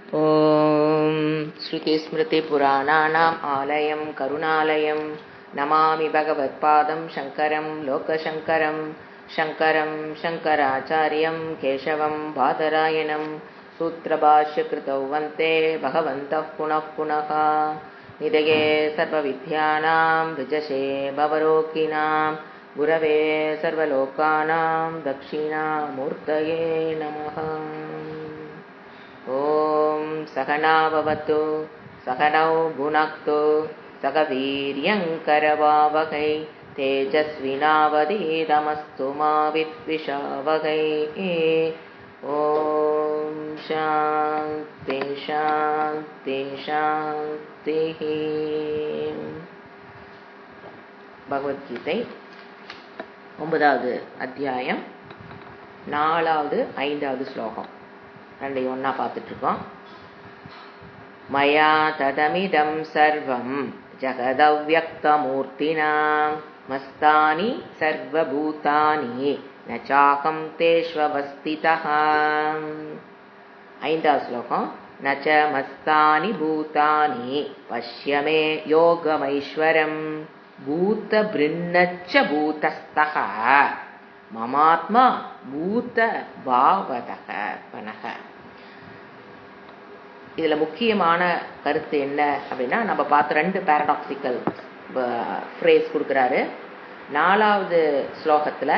ॐ श्रुतिस्मृतिपुराणानाम् आलयं करुणालयं नमामि भगवत्पादं शङ्करं लोकशङ्करं शङ्करं शङ्कराचार्यं केशवं बादरायणं सूत्रभाष्यकृतौ वन्दे भगवन्तः पुनः पुनः निधये सर्वविद्यानां विजशे भवरोगिणां गुरवे सर्वलोकानां दक्षिणामूर्तये नमः। ॐ सहना भवतु सहनौ भुनक्तु सह वीर्यङ्करवावहै तेजस्विनावधीतमस्तु मा विद्विषावहै। ॐ शान्ति शान्ति शान्तिः। பகவத்கீதை 9வது அத்தியாயம் 4வது 5வது ஸ்லோகம் ரெண்டையும் ஒன்றா பார்த்துட்ருக்கோம். மயா ததமிதம் சர்வம் ஜகதவ்யக்தமூர்த்தினா மஸ்தானி சர்வபூதானி ந சாகம் தேஷ்வவஸ்திதஹ. 5வது ஸ்லோகம் ந ச மஸ்தானி பூதானி பஷ்யமே யோகமைஸ்வரம் பூத பிருன்னச்ச பூதஸ்தஹ மமாத்மா பூத பாவதக பனக. இதுல முக்கியமான கருத்து என்ன அப்படின்னா, நம்ம பார்த்த 2 பாரடாக்சிக்கல் ஃப்ரேஸ் கொடுக்குறாரு. 4வது ஸ்லோகத்துல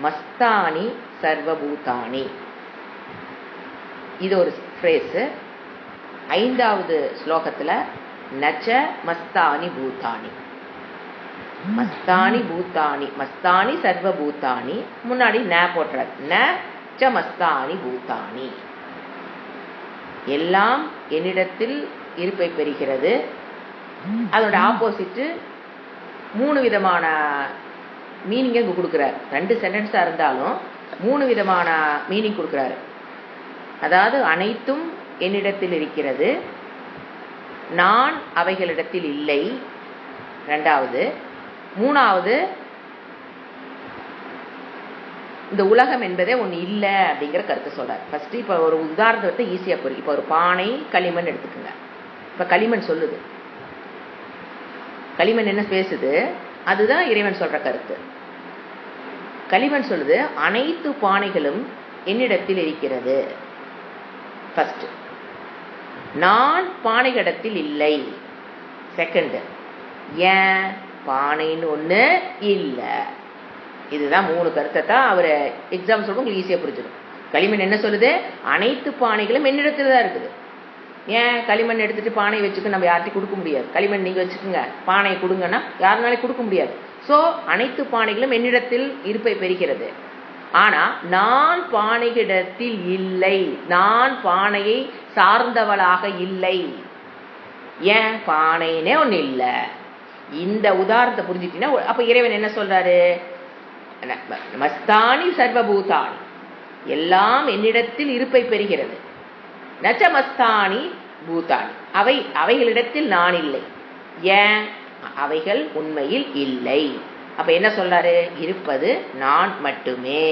மஸ்தானி சர்வபூதானி இது ஒரு ஃப்ரேஸ். 5வது ஸ்லோகத்துல நச்ச மஸ்தானி பூதானி, மஸ்தானி பூத்தானி, மஸ்தானி சர்வபூத்தானி முன்னாடி ந போட்டுறார். ந ச மஸ்தானி பூத்தானி, எல்லாம் என்னிடத்தில் இருப்பை பெறுகிறது. அதோட ஆப்போசிட்டு 3 விதமான மீனிங் இங்க கொடுக்குறார். 2 சென்டென்ஸா இருந்தாலும் 3 விதமான மீனிங் கொடுக்குறாரு. அதாவது அனைத்தும் என்னிடத்தில் இருக்கிறது, நான் அவைகளிடத்தில் இல்லை 2வது. 3வது இந்த உலகம் என்பதே ஒன்று இல்லை அப்படிங்கிற கருத்தை சொல்றார். ஃபர்ஸ்ட் இப்போ ஒரு உதாரணத்தை ஈஸியா புரியும். இப்போ ஒரு பானை களிமண் எடுத்துக்கோங்க. இப்போ களிமண் சொல்லுது, களிமண் என்ன பேசுது, அதுதான் இறைவன் சொல்ற கருத்து. களிமண் சொல்லுது அனைத்து பானைகளும் என்னிடத்தில் இருக்கிறது. ஃபர்ஸ்ட் நான் பானைகளிடத்தில் இல்லை. செகண்ட் ஏன் பானைன்னு ஒண்ணு இல்ல. இதுதான் 3 கருத்தை தான் அவர் எக்ஸாம் சொல்லுவோம், உங்களுக்கு ஈஸியா புரிஞ்சிடும். களிமண் என்ன சொல்லுது, அனைத்து பானைகளும் என்னிடத்துல தான் இருக்குது. ஏன் களிமண் எடுத்துட்டு பானை வச்சுக்க நம்ம யார்ட்டையும் கொடுக்க முடியாது. களிமண் நீங்க வச்சுக்கோங்க, பானையை கொடுங்கன்னா யாருனாலே கொடுக்க முடியாது. ஸோ அனைத்து பானைகளும் என்னிடத்தில் இருப்பை பெறுகிறது. ஆனா நான் பானைகளிடத்தில் இல்லை, நான் பானையை சார்ந்தவளாக இல்லை. ஏன் பானைனே ஒண்ணு இல்லை. இந்த உதாரணத்தை புரிஞ்சுட்டீங்கன்னா அப்ப இறைவன் என்ன சொல்றாரு, மஸ்தானி சர்வபூதானி, எல்லாம் என்னிடத்தில் இருப்பை பெறுகிறது. நச்ச மஸ்தானி பூதானி, அவைகளிடத்தில் நான் இல்லை. ஏன் அவைகள் உண்மையில் இல்லை. அப்ப என்ன சொல்றாரு, இருப்பது நான் மட்டுமே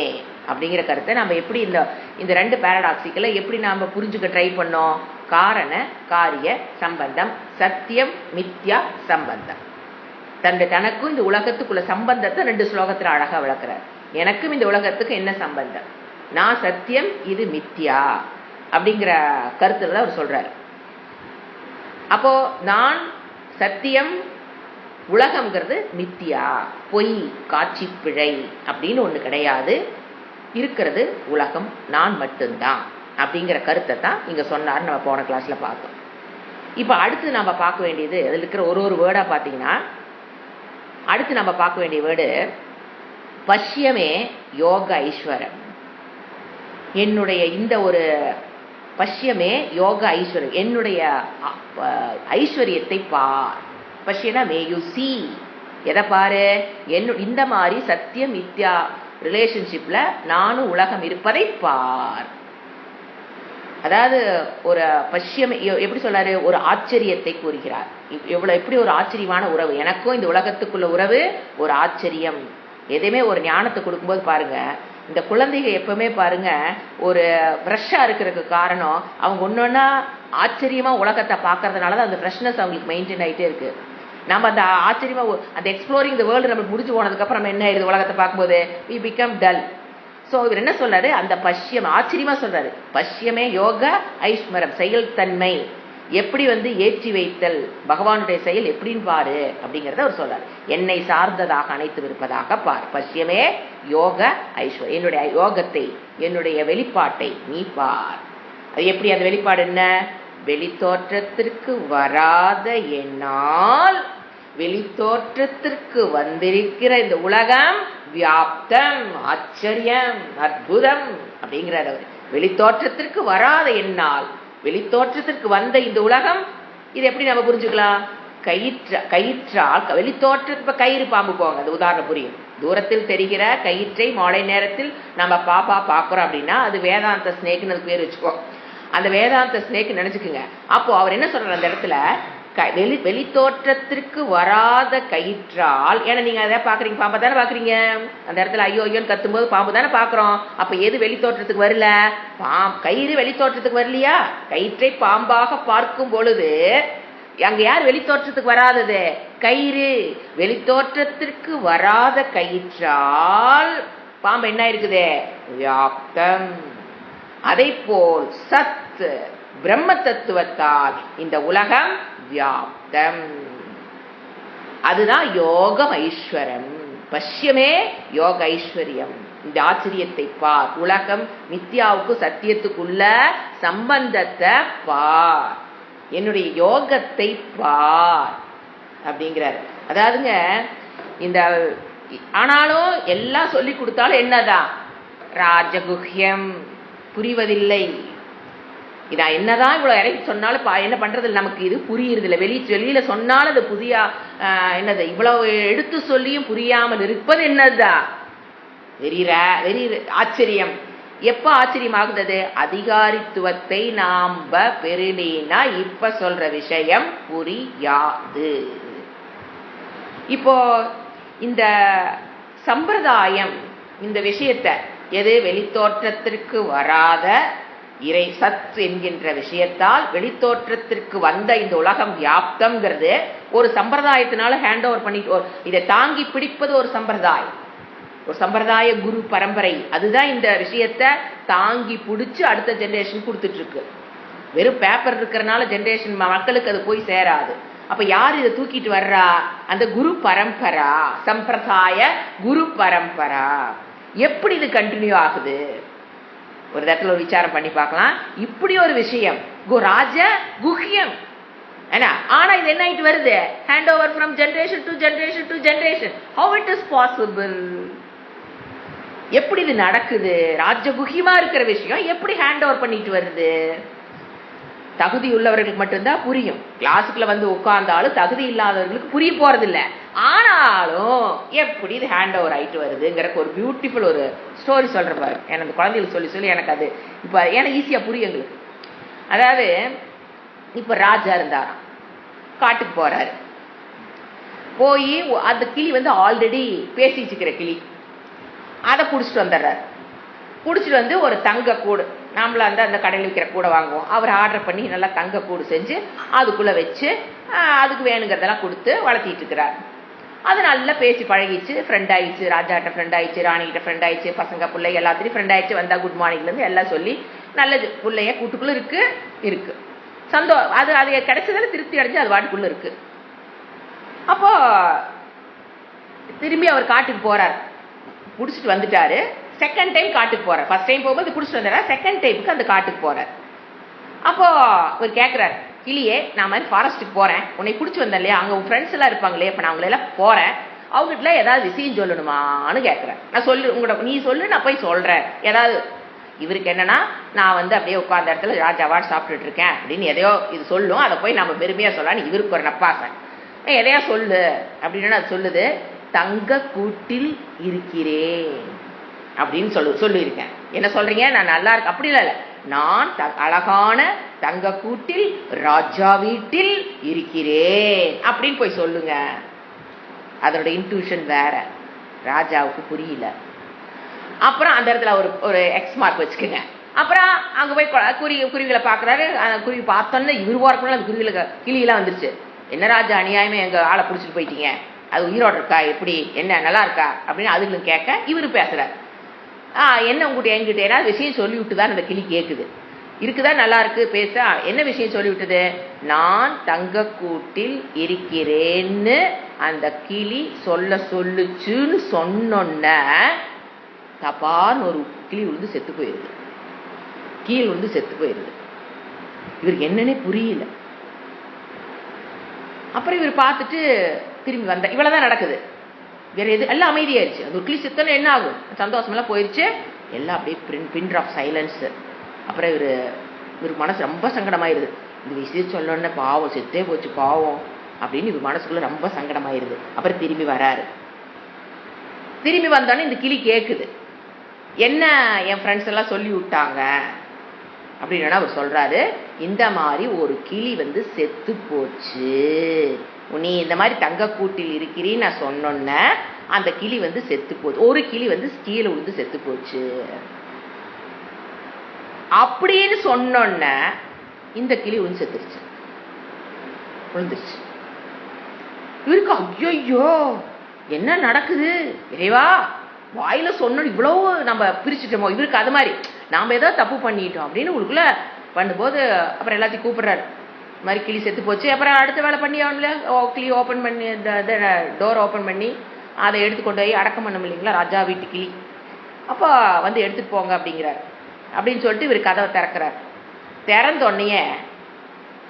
அப்படிங்கிற கருத்தை நம்ம எப்படி இந்த 2 பாரடாக்சிக்கல எப்படி நாம புரிஞ்சுக்க ட்ரை பண்ணோம். காரண காரிய சம்பந்தம், சத்தியம் மித்யா சம்பந்தம். தனக்கும் இந்த உலகத்துக்குள்ள சம்பந்தத்தை 2 ஸ்லோகத்துல அழகா விளக்குறார். எனக்கும் இந்த உலகத்துக்கு என்ன சம்பந்தம், நான் சத்தியம் இது மித்யா அப்படிங்கிற கருத்துல அவர் சொல்றாரு. அப்போ நான் சத்தியம், உலகம்ங்கிறது மித்யா, பொய், காட்சி பிழை அப்படின்னு ஒண்ணு கிடையாது. இருக்கிறது உலகம், நான் மட்டும்தான் அப்படிங்கிற கருத்தை தான் இங்க சொன்னார். நம்ம போன கிளாஸ்ல பார்த்தோம். இப்ப அடுத்து நம்ம பார்க்க வேண்டியது, அதுல இருக்கிற ஒரு வேர்டா பாத்தீங்கன்னா, அடுத்து நம்ம பார்க்க வேண்டிய வேர்டு பஷ்யமே யோக ஐஸ்வரம். என்னுடைய இந்த ஒரு பஷ்யமே யோக ஐஸ்வரம், என்னுடைய ஐஸ்வர்யத்தை பார். பஷ்யனா மே யூ சி, எதை பாரு, இந்த மாதிரி சத்தியம் மித்யா ரிலேஷன்ஷிப்ல நானும் உலகம் இருப்பதை பார். அதாவது ஒரு பஷ்யம் எப்படி சொல்றாரு, ஒரு ஆச்சரியத்தை கூறுகிறார். எப்படி ஒரு ஆச்சரியமான உறவு, எனக்கும் இந்த உலகத்துக்குள்ள உறவு ஒரு ஆச்சரியம். எதையுமே ஒரு ஞானத்தை கொடுக்கும்போது பாருங்க, இந்த குழந்தைங்க எப்பவுமே பாருங்க ஒரு ஃப்ரெஷ்ஷா இருக்கிறதுக்கு காரணம் அவங்க ஒன்னொன்னா ஆச்சரியமா உலகத்தை பார்க்கறதுனாலதான் அந்த ஃப்ரெஷ்னஸ் அவங்களுக்கு மெயின்டைன் ஆகிட்டே இருக்கு. நம்ம அந்த ஆச்சரியமா அந்த எக்ஸ்ப்ளோரிங் த வேர்ல்டு நம்மளுக்கு முடிஞ்சு போனதுக்கு அப்புறம் நம்ம என்ன ஆயிருது உலகத்தை பார்க்கும்போது we become dull. சோ இவர் என்ன சொல்றாரு, அந்த பஷ்யம் ஆச்சரியமா சொல்றாரு, பஷ்யமே யோக ஐஸ்மரம் செயல்தன்மை எப்படி ஏற்றி வைத்தல் பகவானுடைய செயல் எப்படின்னு பாரு அப்படிங்கறத அவர் சொல்றாரு. என்னை சார்ந்ததாக அனைத்து இருப்பதாக பார், பஷ்யமே யோக ஐஸ்வர்யம், என்னுடைய யோகத்தை என்னுடைய வெளிப்பாட்டை நீ பார். அது எப்படி அந்த வெளிப்பாடு என்ன, வெளித்தோற்றத்திற்கு வராத என்னால் வெளித்தோற்றத்திற்கு வந்திருக்கிற இந்த உலகம் வியாப்தம் ஆச்சரியம் அற்புதம் அப்படிங்கிறார் அவர். வெளித்தோற்றத்திற்கு வராத என்னால் வெளித்தோற்றத்திற்கு வந்த இந்த உலகம், இது எப்படி நம்ம புரிஞ்சுக்கலாம், கயிற்றால் வெளித்தோற்ற கயிறு பாம்பு போவாங்க, அது உதாரணம் புரியும். தூரத்தில் தெரிகிற கயிற்றை மாலை நேரத்தில் நம்ம பாக்குறோம் அப்படின்னா அது வேதாந்த ஸ்னேக்னு அதுக்கு பேர் வச்சுக்கோ. அந்த வேதாந்த ஸ்னேக் நினைச்சுக்குங்க. அப்போ அவர் என்ன சொல்றாரு அந்த இடத்துல, வெளித்தோற்றத்திற்கு வராத கயிற்றால், ஏன்னா நீங்க அதை பாக்குறீங்க, பாம்பை தானே பாக்குறீங்க, அந்த இடத்துல ஐயோ ஐயோன்னு கத்தும் போது பாம்பு தானே பாக்குறோம். அப்ப எது வெளித்தோற்றத்துக்கு வரல, கயிறு வெளித்தோற்றத்துக்கு வரலையா, கயிற்றை பாம்பாக பார்க்கும் பொழுது அங்க யார் வெளித்தோற்றத்துக்கு வராதது, கயிறு. வெளித்தோற்றத்திற்கு வராத கயிற்றால் பாம்பு என்ன இருக்குது, வியாப்தம். அதை போல் சத் பிரம்ம தத்துவத்தால் இந்த உலகம் வியாப்தம். அதுதான் யோகம் ஐஸ்வரம். பஷ்யமே யோக ஐஸ்வர்யம். இந்த ஆச்சரியத்தை பார், உலகம் மித்யாவுக்கு சத்தியத்துக்குள்ள சம்பந்தத்தை பார், என்னுடைய யோகத்தை பார் அப்படிங்கிறார். அதாவதுங்க இந்த ஆனாலும் எல்லாம் சொல்லி கொடுத்தாலும் என்னதான் ராஜகுஹ்யம் புரிவதில்லை. இதான் என்னதான் இவ்வளவு இறக்கி சொன்னாலும் என்ன பண்றது, நமக்கு இது புரியுறது இல்லை. வெளியில சொன்னாலும் அது புதிய என்னது, இவ்வளவு எடுத்து சொல்லியும் புரியாமல் இருப்பது என்னதுதான் வெறி ஆச்சரியம். எப்ப ஆச்சரியம் ஆகுது, அதிகாரித்துவத்தை நாம பெருனா இப்ப சொல்ற விஷயம் புரியாது. இப்போ இந்த சம்பிரதாயம் இந்த விஷயத்தை எது, வெளித்தோற்றத்திற்கு வராத இறை சத் என்கின்ற விஷயத்தால் வெளித்தோற்றத்திற்கு வந்த இந்த உலகம் வியாப்தம்ங்கிறது ஒரு சம்பிரதாயத்தினால ஹேண்ட் ஓவர் பண்ணிட்டு, இதை தாங்கி பிடிப்பது ஒரு சம்பிரதாயம், ஒரு சம்பிரதாய குரு பரம்பரை. அதுதான் இந்த விஷயத்தை தாங்கி பிடிச்சு அடுத்த ஜெனரேஷன் கொடுத்துட்டு இருக்கு. வெறும் பேப்பர் இருக்கிறனால ஜெனரேஷன் மக்களுக்கு அது போய் சேராது. அப்ப யார் இதை தூக்கிட்டு வர்றா, அந்த குரு பரம்பரா, சம்பிரதாய குரு பரம்பரா. எப்படி இது கண்டினியூ ஆகுது, ஒரு இடத்துல ஒரு விசாரம் பண்ணி பார்க்கலாம். இப்படி ஒரு விஷயம் ராஜ குஹ்யம், ஆனா இது என்ன ஆயிட்டு வருது, hand over from generation to generation to generation. How it is possible, எப்படி இது நடக்குது, ராஜகுஹ்யமா இருக்கிற விஷயம் எப்படி ஹேண்ட் ஓவர் பண்ணிட்டு வருது. தகுதி உள்ளவர்களுக்கு மட்டும்தான் புரியும். கிளாஸுக்குள்ள உட்கார்ந்தாலும் தகுதி இல்லாதவர்களுக்கு புரிய போறது இல்லை. ஆனாலும் எப்படி இது ஹேண்ட் ஓவர் ஆயிட்டு வருதுங்கிற ஒரு பியூட்டிஃபுல் ஒரு ஸ்டோரி சொல்ற பாரு. எனக்கு அந்த குழந்தைகளுக்கு சொல்லி சொல்லி எனக்கு அது இப்ப ஏன்னா ஈஸியா புரியும் எங்களுக்கு. அதாவது இப்ப ராஜா இருந்தாராம், காட்டுக்கு போறாரு. போய் அந்த கிளி ஆல்ரெடி பேசிச்சுக்கிற கிளி, அதை புடிச்சிட்டு வந்துடுறாரு. புடிச்சிட்டு ஒரு தங்க கூடு, நம்மள அந்த கடையில் விற்கிற கூடை வாங்குவோம், அவர் ஆர்டர் பண்ணி நல்லா தங்க கூடு செஞ்சு அதுக்குள்ள வச்சு அதுக்கு வேணுங்கிறதெல்லாம் கொடுத்து வளர்த்திட்டு இருக்கிறார். அது நல்லா பேசி பழகிச்சு, ஃப்ரெண்ட் ஆயிடுச்சு, ராஜாட்ட ஃப்ரெண்ட் ஆயிடுச்சு, ராணிகிட்ட ஃப்ரெண்ட் ஆயிடுச்சு, பசங்க பிள்ளை எல்லாத்தையும் ஃப்ரெண்ட் ஆயிடுச்சு. வந்தா குட் மார்னிங்ல இருந்து எல்லாம் சொல்லி நல்லது, பிள்ளைய கூட்டுக்குள்ள இருக்கு அது அது கிடைச்சதால திருப்தி அடைஞ்சு அது வாட்டுக்குள்ள இருக்கு. அப்போ திரும்பி அவர் காட்டுக்கு போறார், புடிச்சிட்டு வந்துட்டாரு. செகண்ட் டைம் காட்டுக்கு போறார். ஃபர்ஸ்ட் டைம் போகும்போது புடிச்சிட்டு வந்துடுறாரு, செகண்ட் டைமுக்கு அந்த காட்டுக்கு போறார். அப்போ அவர் கேட்கிறார், கிளியே நான் மாதிரி ஃபாரஸ்ட்டுக்கு போறேன், உன்னை பிடிச்சி வந்தேன் இல்லையா, அங்க உன் ஃப்ரெண்ட்ஸ் எல்லாம் இருப்பாங்களே, இப்ப நான் அவங்களெல்லாம் போறேன், அவங்ககிட்ட ஏதாவது விஷயம் சொல்லணுமான்னு கேட்கிறேன். நான் சொல்லு, உங்களோட நீ சொல்லு, நான் போய் சொல்றேன் ஏதாவது. இவருக்கு என்னன்னா, நான் அப்படியே உட்கார்ந்த இடத்துல ராஜாவாட் சாப்பிட்டுட்டு இருக்கேன் அப்படின்னு எதையோ இது சொல்லும், அதை போய் நம்ம பெருமையா சொல்லலான்னு இவருக்கு ஒரு நப்பாசை. எதையா சொல்லு அப்படின்னு அது சொல்லுது, தங்க கூட்டில் இருக்கிறேன் அப்படின்னு சொல்லியிருக்கேன். என்ன சொல்றீங்க, நான் நல்லா இருக்கு அப்படி இல்ல, நான் அழகான தங்க கூட்டில் ராஜா வீட்டில் இருக்கிறேன் அப்படின்னு போய் சொல்லுங்க. அதோட இன்ட்யூஷன் வேற, ராஜாவுக்கு புரியல. அப்புறம் அந்த இடத்துல ஒரு எக்ஸ் மார்க் வச்சுக்கோங்க. அப்புறம் அங்கே போய் குருவிகளை பார்க்குறாரு. அந்த குருவி பார்த்தோன்னே இவர் போறக்குள்ள அந்த கிளியெல்லாம் வந்துருச்சு. என்ன ராஜா அநியாயமே எங்கள் ஆளை பிடிச்சிட்டு போயிட்டீங்க, அது உயிரோடு இருக்கா, எப்படி என்ன நல்லா இருக்கா அப்படின்னு அதுகளும் கேட்க இவர் பேசுகிறார். என்ன உங்ககிட்ட என்கிட்ட ஏதாவது விஷயம் சொல்லி விட்டு தான் அந்த கிளி கேட்குது. இருக்குதா, நல்லா இருக்கு பேச. என்ன விஷயம் சொல்லி விட்டது? நான் தங்கக்கூட்டில் இருக்கிறேன்னு அந்த கிளி சொல்லுச்சுன்னு சொன்னோன்ன தப்பான்னு ஒரு கிளி விழுந்து செத்து போயிருது, கீழ் விழுந்து செத்து போயிருது. இவருக்கு என்னன்னே புரியல. அப்புறம் இவர் பார்த்துட்டு திரும்பி வந்த. இவ்வளவுதான் நடக்குது, வேற எது, எல்லாம் அமைதியாயிருச்சு. அது ஒரு கிளி செத்தன என்ன ஆகும், சந்தோஷமெல்லாம் போயிருச்சு, எல்லாம் அப்படியே பின் ஆஃப் சைலன்ஸ். அப்புறம் இவருக்கு மனசு ரொம்ப சங்கடமாயிருது. இந்த விஷயம் சொல்லணுன்னு பாவம் செத்தே போச்சு பாவம் அப்படின்னு இவர் மனசுக்குள்ள ரொம்ப சங்கடமாயிருது. அப்புறம் திரும்பி வராரு. திரும்பி வந்தோன்னே இந்த கிளி கேட்குது, என்ன என் ஃப்ரெண்ட்ஸ் எல்லாம் சொல்லி விட்டாங்க அப்படின்னா அவர் சொல்றாரு, இந்த மாதிரி ஒரு கிளி வந்து செத்து போச்சு, நீ இந்த மாதிரி தங்கக்கூட்டில் இருக்கிறீன்னு நான் சொன்னோன்ன அந்த கிளி வந்து செத்து போச்சு, ஒரு கிளி வந்து கீழே விழுந்து செத்து போச்சு அப்படின்னு சொன்னோன்ன இந்த கிளி விழுந்து செத்துருச்சு, விழுந்துருச்சு. இவருக்கு ஐயோ என்ன நடக்குது இறைவா, வாயில சொன்னோம் இவ்வளவு நம்ம பிரிச்சுட்டோமோ, இவருக்கு அது மாதிரி நாம ஏதோ தப்பு பண்ணிட்டோம் அப்படின்னு உங்களுக்குள்ள பண்ணும்போது அப்புறம் எல்லாத்தையும் கூப்பிடுறாரு. இந்த மாதிரி கிளி செத்து போச்சு. அப்புறம் அடுத்த வேலை பண்ணி ஆகணும்ல, கிளி ஓப்பன் பண்ணி டோர் ஓப்பன் பண்ணி அதை எடுத்து கொண்டு போய் அடக்கம் பண்ண இல்லைங்களா ராஜா வீட்டு கிளி. அப்போ வந்து எடுத்துட்டு போங்க அப்படிங்கிறார். அப்படின்னு சொல்லிட்டு இவர் கதவை திறக்கிறார். திறந்தோடனே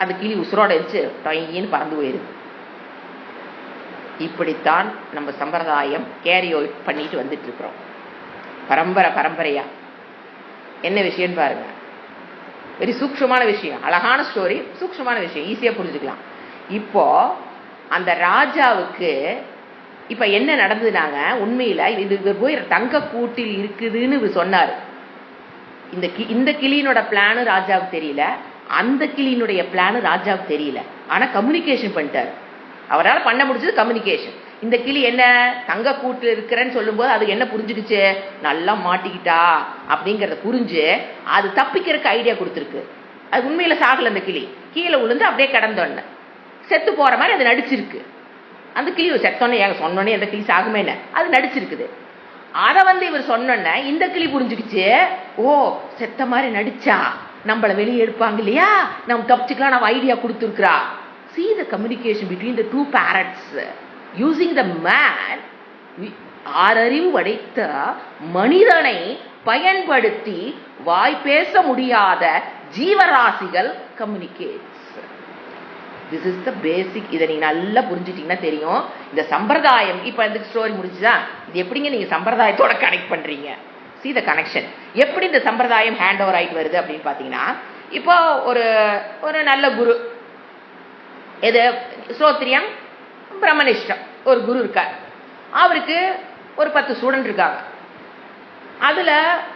அந்த கிளி உசுரோட இருந்துச்சு டொயின்னு பறந்து போயிருது. இப்படித்தான் நம்ம சம்பிரதாயம் கேரி பண்ணிட்டு வந்துட்டு இருக்கிறோம் பரம்பரையா. என்ன விஷயம் பாருங்க, வெரி சூக்ஷமான விஷயம், அழகான ஸ்டோரி, சூக்ஷமான விஷயம், ஈஸியா புரிஞ்சுக்கலாம். இப்போ அந்த ராஜாவுக்கு இப்ப என்ன நடந்ததுனாங்க, உண்மையில இது போய் தங்க கூட்டில் இருக்குதுன்னு இவர் சொன்னாரு. இந்த கிளியினோட பிளானு ராஜாவுக்கு தெரியல, அந்த கிளியினுடைய பிளானு ராஜாவுக்கு தெரியல. ஆனா கம்யூனிகேஷன் பண்ணிட்டாரு. அவரால் பண்ண முடிஞ்சது கம்யூனிகேஷன். இந்த கிளி என்ன தங்க கூட்டில் இருக்கிறேன்னு சொல்லும் போது அது என்ன புரிஞ்சுக்கிச்சு, நல்லா மாட்டிக்கிட்டா அப்படிங்கறத புரிஞ்சு அது தப்பிக்கிறதுக்கு ஐடியா கொடுத்துருக்கு. அது உண்மையில சாகல, அந்த கிளி கீழே விழுந்து அப்படியே கிடந்தோன்னு செத்து போற மாதிரி அது நடிச்சிருக்கு. அந்த கிளி செத்தோன்னே ஏங்க சொன்னோன்னே அந்த கிளி சாகுமேன்னு அது நடிச்சிருக்குது. அதை வந்து இவர் சொன்னோன்ன இந்த கிளி புரிஞ்சுக்கிச்சு, ஓ செத்த மாதிரி நடிச்சா நம்மள வெளியே எடுப்பாங்க இல்லையா, நம்ம தப்பிச்சுக்கலாம், நம்ம idea கொடுத்துருக்கிறா. See the communication between the two parrots using the man, ஆறறிவு படைத்த மனிதனை பயன்படுத்தி வாய் பேச முடியாத ஜீவராசிகள் communicates. This is the basic. இதை நீங்க நல்லா புரிஞ்சுட்டீங்கன்னா தெரியும் இந்த சம்பிரதாயம். இப்ப இந்த ஸ்டோரி முடிச்சுதா, இது எப்படிங்க நீங்க சம்பிரதாயத்தோட கனெக்ட் பண்றீங்க? See the connection. எப்படி இந்த சம்பிரதாயம் ஹேண்ட் ஓவர் ஆயிட்டு வருது அப்படின்னு பாத்தீங்கன்னா, இப்போ ஒரு நல்ல குரு, எது ஸ்ரோத்ரியம் பிரம்மனிஷ்டம் ஒரு குரு இருக்கார். அவருக்கு ஒரு 10 ஸ்டூடெண்ட் இருக்காங்க. அதுல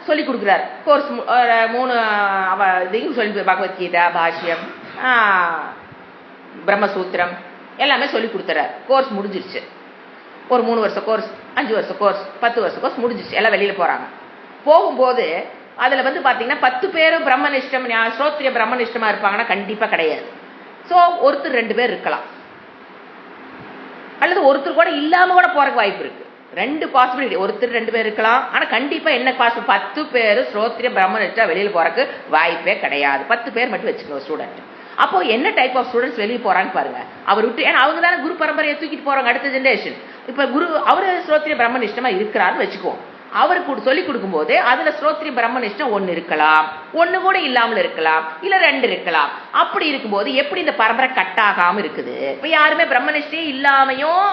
சொல்லி கொடுக்குறாரு கோர்ஸ் 3 இதையும் சொல்லி, பகவத்கீதா, பாஷ்யம், பிரம்மசூத்திரம் எல்லாமே சொல்லி கொடுத்துறாரு. கோர்ஸ் முடிஞ்சிருச்சு. ஒரு 3 வருஷ கோர்ஸ், 5 வருஷ கோர்ஸ், 10 வருஷ கோர்ஸ் முடிஞ்சிருச்சு. எல்லாம் வெளியில போறாங்க. போகும்போது அதுல வந்து பாத்தீங்கன்னா 10 பேரும் பிரம்மனிஷ்டம் ஸ்ரோத்ரிய பிரம்மனிஷ்டமா இருப்பாங்கன்னா கண்டிப்பா கிடையாது. சோ ஒருத்தர் 2 பேர் இருக்கலாம், அல்லது ஒருத்தர் கூட இல்லாம கூட போறதுக்கு வாய்ப்பு இருக்கு. 2 பாசிபிலிட்டி, ஒருத்தர் 2 பேர் இருக்கலாம். ஆனா கண்டிப்பா என்ன பாசிபிள், 10 பேர் ஸ்ரோத்ரிய பிரம்மனிஷ்டா வெளியில போறதுக்கு வாய்ப்பே கிடையாது. 10 பேர் மட்டும் வச்சுக்கணும் ஸ்டூடெண்ட். அப்போ என்ன டைப் ஆஃப் ஸ்டூடெண்ட்ஸ் வெளியே போறான்னு பாருங்க. அவர் விட்டு, ஏன்னா அவங்க தானே குரு பரம்பரையை தூக்கிட்டு போறாங்க அடுத்த ஜெனரேஷன். இப்ப குரு அவரு ஸ்ரோத்ரிய பிரம்மனிஷ்டமா இருக்கிறாருன்னு வச்சுக்குவோம். அவருக்கு சொல்லி கொடுக்கும் போது அதுல ஸ்ரோத்ரிய பிரம்மனிஷ்டம் 1 இருக்கலாம், 1 கூட இல்லாமல் இருக்கலாம், இல்ல 2 இருக்கலாம். அப்படி இருக்கும்போது எப்படி இந்த பரம்பரை கட் ஆகாம இருக்குது? இப்ப யாருமே பிரம்மனிஷ்டே இல்லாமையும்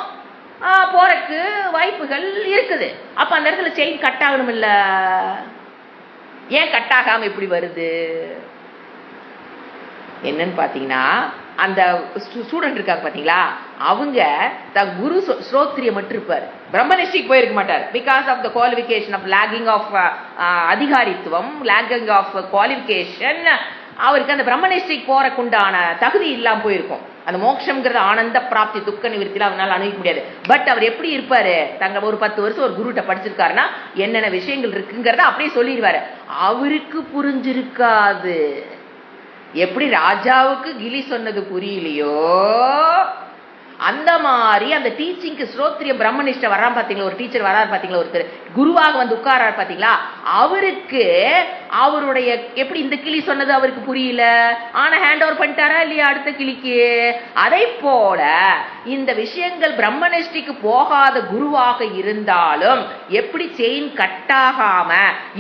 போறதுக்கு வாய்ப்புகள் இருக்குது. அப்ப அந்த இடத்துல செயின் கட் ஆகணும் இல்ல? ஏன் கட் ஆகாம இப்படி வருது என்னன்னு பாத்தீங்கன்னா, அந்த ஸ்டூடெண்ட் இருக்காங்க பாத்தீங்களா, அவங்க குரு ஸ்ரோத்ரிய மட்டும் இருப்பார், பிரம்மனிஷ்டிக்கு போயிருக்க மாட்டார். Because of the qualification of lacking of அதிகாரித்துவம், லேகிங் ஆஃப் குவாலிஃபிகேஷன், அவருக்கு அந்த பிரம்மனிஷ்டிக்கு போறக்குண்டான தகுதி இல்லாம போயிருக்கும். அந்த மோட்சம்ங்கிறது ஆனந்த பிராப்தி துக்க நிவர்த்தியில அவனால அணுக முடியாது. பட் அவர் எப்படி இருப்பாரு, தங்க ஒரு 10 வருஷம் ஒரு குருட்ட படிச்சிருக்காருன்னா என்னென்ன விஷயங்கள் இருக்குங்கிறத அப்படியே சொல்லிடுவாரு. அவருக்கு புரிஞ்சிருக்காது. எப்படி ராஜாவுக்கு கிளி சொன்னது புரியலையோ அந்த மாதிரி அந்த டீச்சிங்க்கு ஸ்ரோத்ரிய பிரம்மனிஷ்ட வர்றான் பாத்தீங்களா, ஒரு டீச்சர் வராரு பாத்தீங்களா, ஒருத்தர் குருவாக வந்து உட்காராரு பாத்தீங்களா, அவருக்கு அவருடைய எப்படி இந்த கிளி சொன்னது அவருக்கு புரியல, ஆனா ஹேண்ட் ஓவர் பண்ணிட்டாரா இல்லையா அடுத்த கிளிக்கு. அதை போல இந்த விஷயங்கள் பிரம்மனிஷ்டிக்கு போகாத குருவாக இருந்தாலும் எப்படி செயின் கட்டாகாம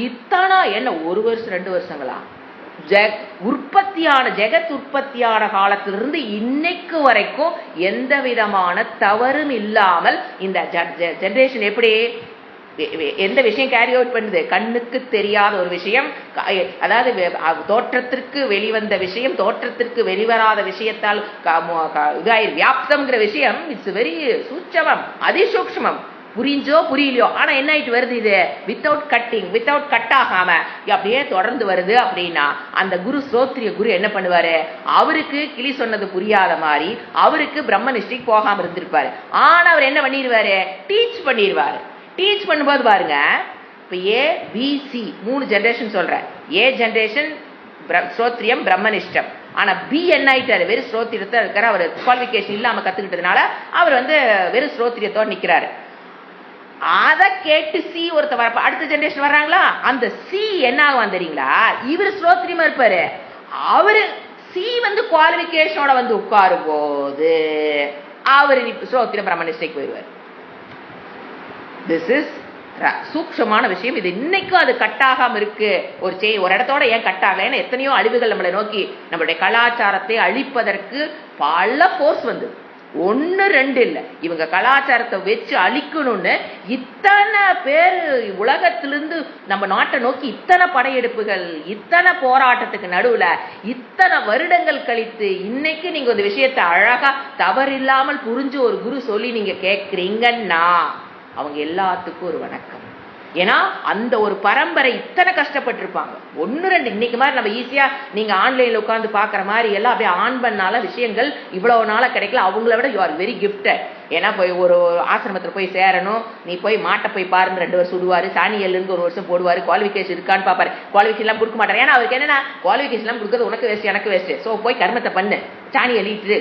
இத்தனை என்ன 1 வருஷம் 2 வருஷங்களா உற்பத்தியான ஜெகத் உற்பத்தியான காலத்திலிருந்து இன்னைக்கு வரைக்கும் எந்த விதமான தவறும் இல்லாமல் இந்த ஜெனரேஷன் எப்படி எந்த விஷயம் கேரி அவுட் பண்ணுது, கண்ணுக்கு தெரியாத ஒரு விஷயம், அதாவது தோற்றத்திற்கு வெளிவந்த விஷயம் தோற்றத்திற்கு வெளிவராத விஷயத்தால் வியாப்தம்ங்கிற விஷயம் இட்ஸ் வெரி சூட்சமம் அதிசூக்ஷ்மம். புரிஞ்சோ புரியலையோ ஆனா என்ன ஆயிட்டு வருது, இது வித்தவுட் கட்டிங் வித்தவுட் கட் ஆகாம அப்படியே தொடர்ந்து வருது. அப்படின்னா அந்த குரு ஸ்ரோத்ரிய குரு என்ன பண்ணுவாரு, அவருக்கு கிளி சொன்னது புரியாத மாதிரி அவருக்கு பிரம்மனிஷ்டிக்கு போகாம இருந்திருப்பாரு. ஆனா அவர் என்ன பண்ணிடுவாரு, டீச் பண்ணிடுவாரு. டீச் பண்ணும்போது பாருங்க, இப்ப ஏ பி சி 3 ஜெனரேஷன் சொல்றேன். ஏ ஜெனரேஷன் ஸ்ரோத்ரியம் பிரம்மனிஷ்டம். ஆனா பி என்ன ஆயிட்டாரு, வெறும் ஸ்ரோத்திரியத்தை இருக்கிற அவர் குவாலிபிகேஷன் இல்லாம கத்துக்கிட்டதுனால அவர் வெறும் ஸ்ரோத்திரியத்தோடு நிக்கிறாரு. அதை கேட்டு சி ஒருத்தர் வரப்ப அடுத்த ஜெனரேஷன் வர்றாங்களா, அந்த சி என்ன ஆகும் தெரியுங்களா, இவர் ஸ்ரோத்ரியமா இருப்பாரு, அவரு சி குவாலிபிகேஷனோட உட்காரும் போது அவரு ஸ்ரோத்ரிய பிரம்மனிஷ்டைக்கு போயிடுவார். திஸ் இஸ் சூக்ஷமான விஷயம். இது இன்னைக்கும் அது கட்டாகாம இருக்கு. ஒரு இடத்தோட ஏன் கட்டாகல, எத்தனையோ அழிவுகள் நம்மளை நோக்கி நம்மளுடைய கலாச்சாரத்தை அழிப்பதற்கு பல போர்ஸ் வந்து 1 2 இல்ல, இவங்க கலாச்சாரத்தை வச்சு அழிக்கணும்னு இத்தனை பேர் உலகத்திலிருந்து நம்ம நாட்டை நோக்கி இத்தனை படையெடுப்புகள் இத்தனை போராட்டத்துக்கு நடுவுல இத்தனை வருடங்கள் கழித்து இன்னைக்கு நீங்க ஒரு விஷயத்தை அழகா தவறில்லாமல் புரிஞ்சு ஒரு குரு சொல்லி நீங்க கேட்கிறீங்கன்னா அவங்க எல்லாத்துக்கும் ஒரு வணக்கம். ஏன்னா அந்த ஒரு பரம்பரை இத்தனை கஷ்டப்பட்டிருப்பாங்க. 1 2 இன்னைக்கு மாதிரி நம்ம ஈஸியா நீங்க ஆன்லைன்ல உட்காந்து பாக்குற மாதிரி எல்லாம் அப்படியே ஆன் பண்ணால விஷயங்கள் இவ்வளவு நாளா கிடைக்கல. அவங்கள விட யூ ஆர் வெரி கிஃப்டட். ஏன்னா போய் ஒரு ஆசிரமத்துல போய் சேரணும், நீ போய் மாட்டை போய் பாருன்னு 2 வருஷம் சுடுவாரு, சாணியல்லுன்னு 1 வருஷம் போடுவாரு, குவாலிபிகேஷன் இருக்கான்னு பாப்பாரு, குவாலிபிகேஷன் எல்லாம் கொடுக்க மாட்டாரு. ஏன்னா அவருக்கு என்னன்னா குவாலிபிகேஷன் எல்லாம் கொடுக்கறது உனக்கு வேஸ்ட் எனக்கு வேஸ்ட், சோ போய் கர்மத்தை பண்ணு, சாணி அள்ளிட்டு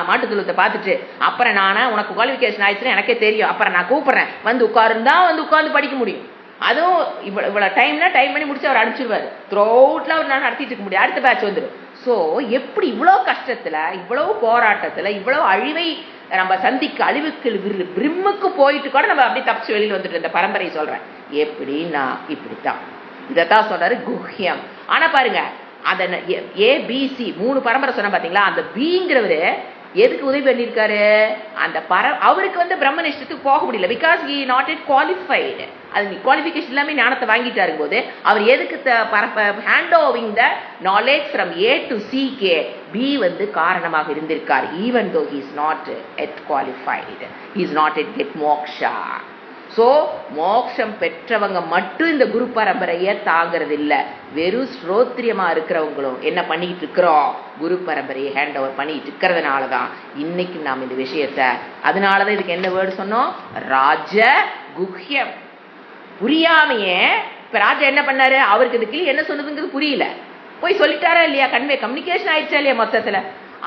மாட்டு துளத்தை பார்த்துட்டு அப்புறம் நானா உனக்கு குவாலிபிகேஷன் ஆயிடுச்சுன்னு எனக்கே தெரியும், அப்புறம் நான் கூப்பிடுறேன் உட்காருந்தா உட்கார்ந்து படிக்க முடியும். அதுவும் இவ்வளவு டைம்னா டைம் பண்ணி முடிச்சு அவர் அனுப்பிச்சிருவாரு. த்ரூ அவுட்ல அவர் நான் நடத்திட்டு இருக்க முடியாது, அடுத்த பேட்ச் வந்துடும். சோ எப்படி இவ்வளவு கஷ்டத்துல இவ்வளவு போராட்டத்துல இவ்வளவு அழிவை நம்ம சந்திக்க அழிவுக்கு பிரிம்முக்கு போயிட்டு கூட நம்ம அப்படியே தப்பிச்சு வெளியில் வந்துட்டு இந்த பரம்பரை சொல்றேன். எப்படின்னா இப்படித்தான் இதைத்தான் சொல்றாரு குஹ்யம். ஆனா பாருங்க அந்த ஏபிசி 3 பரம்பரை சொன்ன பாத்தீங்களா, அந்த பிங்கிறவரு எதுக்கு உதவி பண்ணிருக்காரு, அந்த அவருக்கு பிரம்மனிஷ்டத்துக்கு போக முடியல. Because he not it qualified. அது குவாலிஃபிகேஷன் எல்லாமே ஞானத்தை வாங்கிட்டாரு போது அவர் எதுக்கு hand owing the knowledge from A to C K P காரணமாக இருந்திருக்கார். Even though he is not yet qualified, he is not yet get moksha. So மோட்சம் பெற்றவங்க மட்டும் இந்த குரு பரம்பரைய தாங்கிறது இல்ல, வெறும் ஸ்ரோத்ரியமா இருக்கிறவங்களும் என்ன பண்ணிட்டு இருக்கிறோம், குரு பரம்பரையை ஹேண்ட் ஓவர் பண்ணிட்டு இருக்கிறதுனாலதான் இன்னைக்கு நாம் இந்த விஷயத்த, அதனாலதான் இதுக்கு என்ன வேர்டு சொன்னோம், ராஜ குஹ்யம். புரியாமையே இப்ப ராஜா என்ன பண்ணாரு, அவருக்கு இந்த கிளி என்ன சொன்னதுங்கிறது புரியல, போய் சொல்லிட்டாரா இல்லையா, கம்யூனிகேஷன் ஆயிடுச்சா இல்லையா, மொத்தத்துல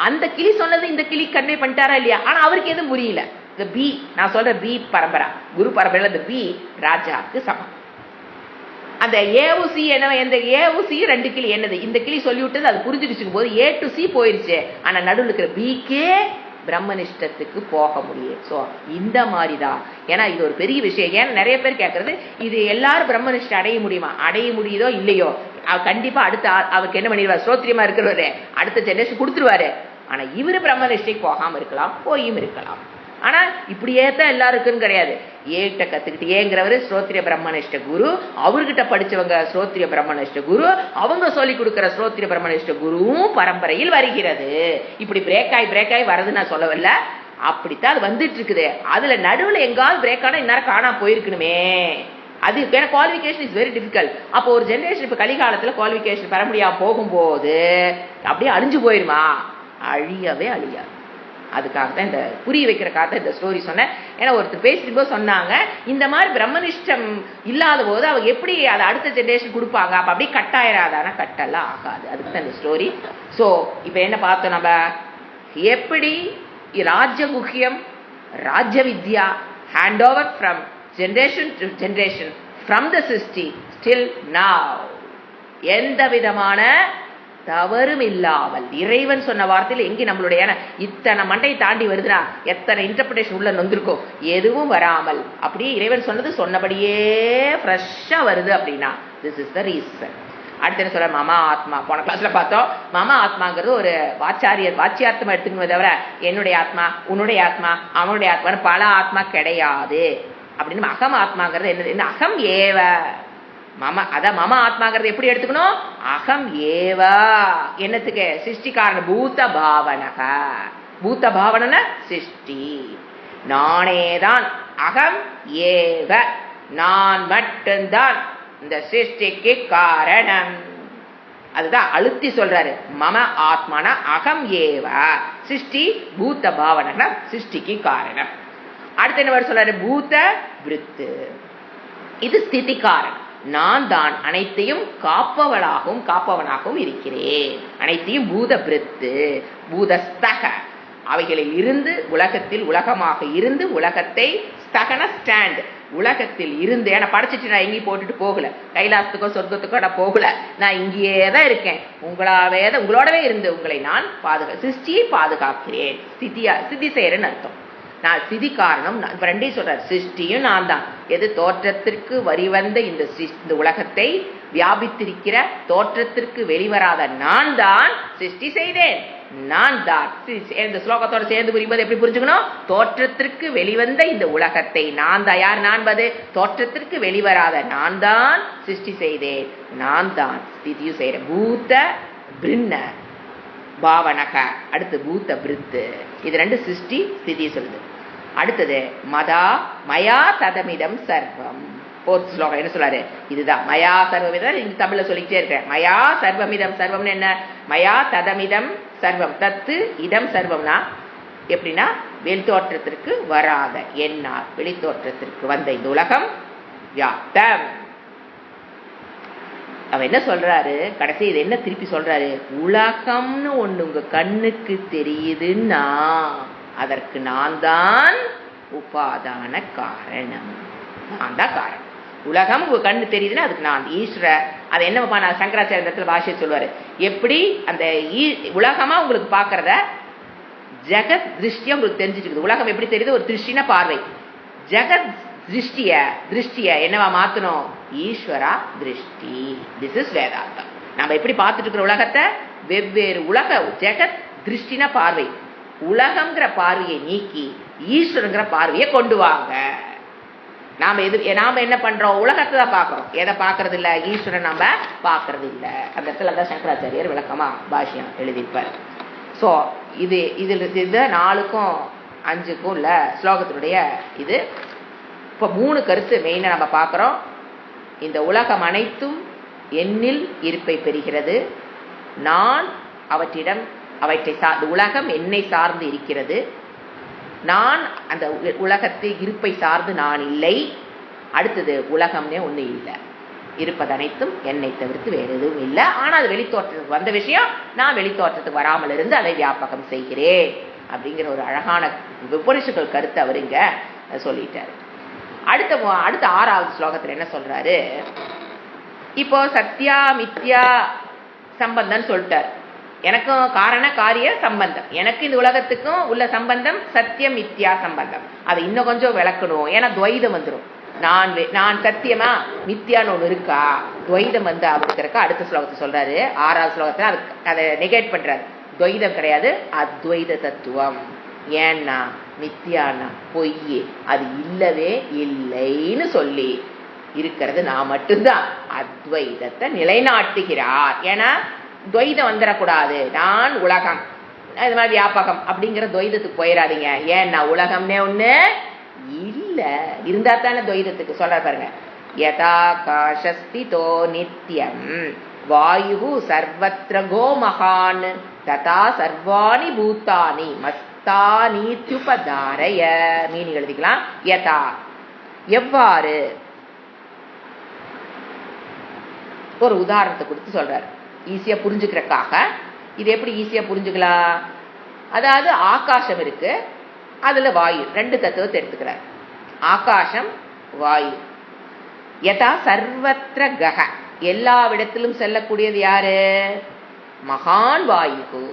அந்த கிளி சொன்னது இந்த கிளி கன்வே பண்ணிட்டாரா இல்லையா, ஆனா அவருக்கு எதுவும் புரியல. இந்த பி நான் சொல்ற பி பரம்பரா குரு பரம்பரையில இந்த பி ராஜாக்கு சமம். அந்த ஏவுசி என்ன, எந்த ஏவுசி 2 கிளி என்னது, இந்த கிளி சொல்லி விட்டது அது புரிஞ்சுக்கிச்சு போது ஏ டு சி போயிருச்சு. ஆனா நடுவில் இருக்கிற பிக்கே பிரம்மனிஷ்டத்துக்கு போக முடியும். சோ இந்த மாதிரிதான். ஏன்னா இது ஒரு பெரிய விஷயம். ஏன்னா நிறைய பேர் கேட்கறது இது எல்லாரும் பிரம்மனிஷ்டம் அடைய முடியுமா, அடைய முடியுதோ இல்லையோ, கண்டிப்பா அடுத்த அவருக்கு என்ன பண்ணிடுவார், ஸ்ரோத்ரியமா இருக்கிறவரு அடுத்த ஜெனரேஷன் கொடுத்துருவாரு. ஆனா இவரு பிரம்மனிஷ்டைக்கு போகாம இருக்கலாம், போயும் இருக்கலாம். ஆனா இப்படியே தான் எல்லாருக்கும் கிடையாது. ஏகிட்ட கத்துக்கிட்டு ஏங்கிறவரு ஸ்ரோத்ரிய பிரம்மனிஷ்ட குரு, அவர்கிட்ட படிச்சவங்க ஸ்ரோத்ரிய பிரம்மனிஷ்ட குரு, அவங்க சொல்லி கொடுக்கிற ஸ்ரோத்ரிய பிரம்மனிஷ்ட குருவும் பரம்பரையில் வருகிறது. இப்படி பிரேக் ஆகி வரது நான் சொல்லவில்ல, அப்படித்தான் அது வந்துட்டு இருக்குது. அதுல நடுவுல எங்காவது பிரேக் ஆனா இந்நேரம் காணாம போயிருக்கணுமே. அது ஏன்னா குவாலிஃபிகேஷன் இஸ் வெரி டிஃபிகல்ட். அப்போ ஒரு ஜெனரேஷன் இப்ப கலிகாலத்துல குவாலிஃபிகேஷன் பெற முடியாம போகும்போது அப்படியே அழிஞ்சு போயிருமா, அழியவே அழியாது. அதுக்காக தான் இந்த புரிய வைக்கிறக்காக தான் இந்த ஸ்டோரி சொன்னேன். ஏன்னா ஒருத்தர் பேசிட்டு போது சொன்னாங்க, இந்த மாதிரி பிரம்மனிஷ்டம் இல்லாத போது அவங்க எப்படி அதை அடுத்த ஜென்ரேஷன் கொடுப்பாங்க, அப்போ அப்படியே கட்டாயிராதானா? கட்டெல்லாம் ஆகாது. அதுக்கு தான் இந்த ஸ்டோரி. ஸோ இப்போ என்ன பார்த்தோம் நம்ம, எப்படி ராஜகுஹ்யம் ராஜ்ய வித்யா hand over from generation to generation from the சிருஷ்டி ஸ்டில் நவ், எந்த விதமான தவறும் இல்லாமல் இறைவன் சொன்ன வார்த்தையில் எங்கே நம்மளுடைய இத்தனை மண்டை தாண்டி வருதுன்னா எத்தனை இன்டர்பிரேஷன் உள்ள நொந்திருக்கும், எதுவும் வராமல் அப்படியே இறைவன் சொன்னது சொன்னபடியே ஃப்ரெஷ்ஷா வருது அப்படின்னா திஸ் இஸ் த ரீசன். அடுத்து என்ன சொல்ற, மம ஆத்மா. போன கிளாஸ்ல பார்த்தோம், மம ஆத்மாங்கிறது ஒரு வாச்சியார்த்தமா எடுத்துக்கணும், தவிர என்னுடைய ஆத்மா உன்னுடைய ஆத்மா அவனுடைய ஆத்மான்னு பல ஆத்மா கிடையாது அப்படின்னு. அகம் ஆத்மாங்கிறது என்னது, அகம் ஏவ மம, அதான் மம ஆத்மாங்கிறது எப்படி எடுத்துக்கணும், அகம் ஏவா என்னத்துக்கு, சிருஷ்டிக்காரன் பூத பாவனக, பூத பாவன சிருஷ்டி, நானேதான், அகம் ஏவ நான் மட்டும்தான் இந்த சிருஷ்டிக்கு காரணம். அதுதான் அழுத்தி சொல்றாரு, மம ஆத்மான அகம் ஏவ சிருஷ்டி பூத பாவனக சிருஷ்டிக்கு காரணம். அடுத்து என்ன சொல்றாரு, பூத விருத்து, இது ஸ்திதி காரணம். நான் தான் அனைத்தையும் காப்பவனாகவும் இருக்கிறேன். அனைத்தையும் பூத பிரித்து பூதஸ்தக அவைகளில் இருந்து உலகத்தில் உலகமாக இருந்து உலகத்தை ஸ்தகன ஸ்டாண்ட் உலகத்தில் இருந்து, ஏன்னா படைச்சிட்டு நான் எங்கேயும் போட்டுட்டு போகல, கைலாசத்துக்கோ சொர்க்கத்துக்கோ நான் போகல, நான் இங்கேயே தான் இருக்கேன், உங்களோடவே இருந்து உங்களை நான் சிருஷ்டியை பாதுகாக்கிறேன். சித்தி செய்யறேன்னு அர்த்தம். நான் சிதி காரணம், இப்ப ரெண்டையும் சொல்றாரு, சிருஷ்டியும் நான் தான். எது தோற்றத்திற்கு வரிவந்த இந்த உலகத்தை வியாபித்திருக்கிற தோற்றத்திற்கு வெளிவராத நான் தான் சிருஷ்டி செய்தேன். நான் தான் இந்த ஸ்லோகத்தோட சேர்ந்து புரியும்போது எப்படி புரிஞ்சுக்கணும், தோற்றத்திற்கு வெளிவந்த இந்த உலகத்தை நான் தான், யார் நான்பது, தோற்றத்திற்கு வெளிவராத நான் தான் சிருஷ்டி செய்தேன், நான் தான் ஸ்திதியும் செய்யறேன். பூத பிருன்ன பாவனக, அடுத்து பூத பிருத்து, இது ரெண்டு சிருஷ்டி ஸ்திதி சொல்லுது. அடுத்தது மயா ததமிதம் சர்வம். போர்த் ஸ்லோகம் என்ன சொல்றாரு, இதுதான் மயா சர்வமிதம். இந்த தமிழ்ல சொல்லிக்கிட்டே இருக்கேன், மயா சர்வமிதம். சர்வம்னு என்ன, மயா ததமிதம் சர்வம், தத்து இதம் சர்வம்னா எப்படின்னா வெளித்தோற்றத்திற்கு வராத என்னால் வெளித்தோற்றத்திற்கு வந்த இந்த உலகம் வியாப்தம். அவ என்ன சொல்றாரு கடைசி, இது என்ன திருப்பி சொல்றாரு, உலகம்னு ஒண்ணு உங்க கண்ணுக்கு தெரியுதுன்னா அதற்கு நான் தான் உபாதான காரணம், நான் தான் காரணம். உலகம் உங்க கண்ணு தெரியுதுன்னா அதுக்கு நான் ஈஸ்வர. அதை என்னப்பா நான் சங்கராச்சாரிய இடத்துல பாஷையை சொல்லுவாரு, எப்படி அந்த உலகமா உங்களுக்கு பாக்குறத ஜெகத் திருஷ்டியா உங்களுக்கு தெரிஞ்சுட்டு, உலகம் எப்படி தெரியுது, ஒரு திருஷ்டின பார்வை. ஜெகத் திருஷ்டிய என்னவா மாத்தணும், ஈஸ்வரா திருஷ்டி. திஸ் இஸ் வேதாந்தம். நம்ம எப்படி பார்த்துட்டு இருக்கிற உலகத்தை வெவ்வேறு உலக ஜெகத் திருஷ்டின பார்வை, உலகம்ங்கிற பார்வையை நீக்கி ஈஸ்வரங்கிற பார்வையை கொண்டு வாங்க. நாம என்ன பண்றோம், உலகத்தை தான் பாக்குறோம், எதை பாக்குறது இல்ல, ஈஸ்வரன் நாம பாக்குறது இல்ல. அந்த இடத்துல தான் சங்கராச்சாரியர் விளக்கமா பாஷ்யம் எழுதியிருப்பார். சோ இது 4க்கும் 5க்கும் உள்ள ஸ்லோகத்தினுடைய இது. இப்ப 3 கருத்து மெயினா நம்ம பாக்குறோம். இந்த உலகம் அனைத்தும் என்னில் இருப்பை பெறுகிறது, நான் அவற்றை சார்ந்து, உலகம் என்னை சார்ந்து இருக்கிறது, நான் அந்த உலகத்தை இருப்பை சார்ந்து நான் இல்லை. அடுத்தது உலகம்னே ஒண்ணு இல்லை, இருப்பது அனைத்தும் என்னை தவிர்த்து வேற எதுவும் இல்லை. ஆனா அது வெளித்தோற்றத்துக்கு வந்த விஷயம், நான் வெளித்தோற்றத்துக்கு வராமல் இருந்து அதை வியாபகம் செய்கிறேன் அப்படிங்கிற ஒரு அழகான உபனிஷத்துகள் கருத்து அவருங்க சொல்லிட்டாரு. அடுத்த 6வது ஸ்லோகத்துல என்ன சொல்றாரு, இப்போ சத்யா மித்யா சம்பந்தம் சொல்லிட்டார். எனக்கும் காரண காரிய சம்பந்தம், எனக்கு இந்த உலகத்துக்கும் உள்ள சம்பந்தம் சத்தியம் மித்யா சம்பந்தம். அதை இன்னும் கொஞ்சம் விளக்கணும், ஏன்னா துவைதம் வந்துடும். நான் சத்தியமா மித்யான்னு ஒண்ணு இருக்கா, துவைதம் வந்து அவருக்கு அடுத்த ஸ்லோகத்தை சொல்றாரு. 6வது ஸ்லோகத்துல அதை நெகேட் பண்றாரு. துவைதம் கிடையாது, அத்வைத தத்துவம். ஏன்னா மித்யானா பொய், அது இல்லவே இல்லைன்னு சொல்லி இருக்கிறது நான் மட்டும்தான். அத்வைதத்தை நிலைநாட்டுகிறார். ஏன்னா துவைதம் வந்துடக்கூடாது, நான் உலகம் இது மாதிரி வியாபகம் அப்படிங்கிற துவைதத்துக்கு போயிடாதீங்க. ஏன்னா உலகம்னே ஒண்ணு இல்ல, இருந்தா தானே துவைதத்துக்கு சொல்ற பாருங்க. யதாகாசஸ்திதோ நித்யம் வாயு சர்வத்ர கோ மகான் ததா சர்வாணி பூதானி மஸ்தானீத்யுபதாரய. மீனிங் எழுதிக்கலாம். யதா எவ்வாறு. ஒரு உதாரணத்தை கொடுத்து சொல்றாரு ஈஸியா புரிஞ்சுக்கிறதுக்காக. இது எப்படி ஈஸியா புரிஞ்சுக்கலாம்? அதாவது ஆகாசம் இருக்கு, அதுல வாயு, ரெண்டு தத்துவத்தை எடுத்துக்கிறார். ஆகாசம் வாயு. யதா சர்வத்திர கக, எல்லாவிடத்திலும் செல்லக்கூடியது யாரு? மகான் வாயு.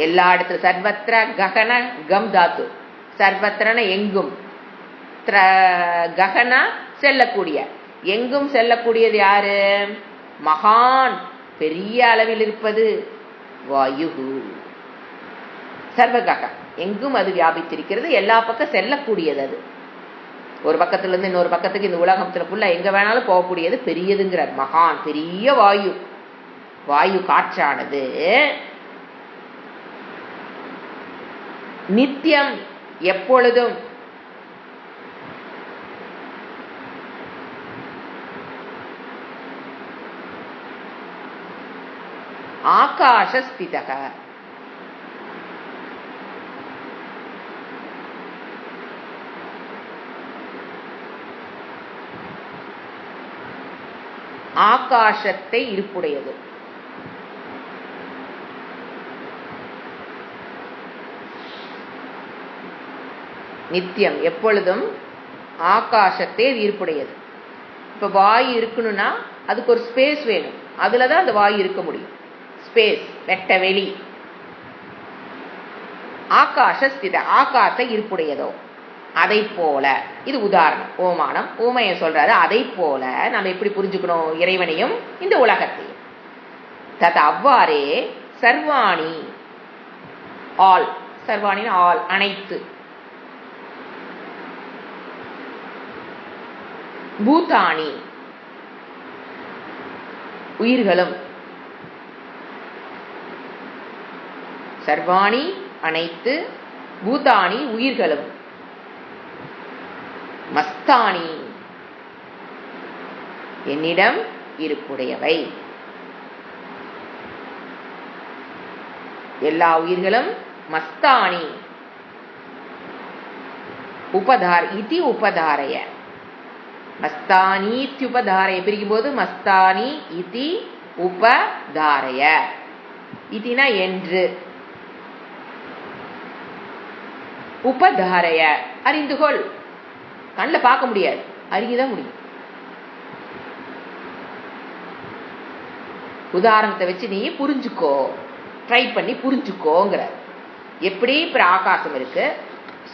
எல்லா இடத்துல சர்வத்திர ககன கம் தாத்து, சர்வத்திரன எங்கும், ககன செல்லக்கூடிய, எங்கும் செல்லக்கூடியது யாரு? மகான், பெரிய அளவில் இருப்பது வாயு. சர்வகக, எங்கும் அது வியாபித்திருக்கிறது, எல்லா பக்கம் செல்லக்கூடியது. அது ஒரு பக்கத்துல இருந்து இன்னொரு பக்கத்துக்கு இந்த உலகத்துல ஃபுல்லா எங்க வேணாலும் போகக்கூடியது, பெரியதுங்கிறார். மகான், பெரிய வாயு. வாயு காற்றானது நித்தியம், எப்பொழுதும். ஆகாசஸ்திதக, ஆகாசத்தை இருப்புடையது. நித்தியம், எப்பொழுதும் ஆகாசத்தை இருப்புடையது. இப்ப வாயு இருக்கணும்னா அதுக்கு ஒரு ஸ்பேஸ் வேணும், அதுலதான் அந்த வாயு இருக்க முடியும். ஸ்பேஸ், வெட்ட வெளி. ஆகாச ஸ்தித, ஆகாச இருப்புடையதோ. அதை போல, இது உதாரணம், ஓமானம், ஊமைய சொல்றாரு. அதை போல நம்ம எப்படி புரிஞ்சுக்கணும் இறைவனையும் இந்த உலகத்தையும்? தத் அவ்வாறே சர்வாணி, ஆல், சர்வாணின் ஆல், அனைத்து, பூதானி உயிர்களும், சர்வாணி அனைத்து, பூதானி உயிர்களும், மஸ்தானி என்னிடம் இருப்புடையவை. எல்லா உயிர்களும் மஸ்தானி, உபதார் இதி உபதாரய, மஸ்தானீத்யுபதாரய பிரிக்கும் போது மஸ்தானி இதி உபதாரய. இதினா என்று, உபதாரய அறிந்துகொள். கண்ணில் பார்க்க முடியாது, அறியதான் முடியும். உதாரணத்தை வச்சு நீ புரிஞ்சுக்கோ, ட்ரை பண்ணி புரிஞ்சுக்கோங்கிற. எப்படி இப்ப ஆகாசம் இருக்கு,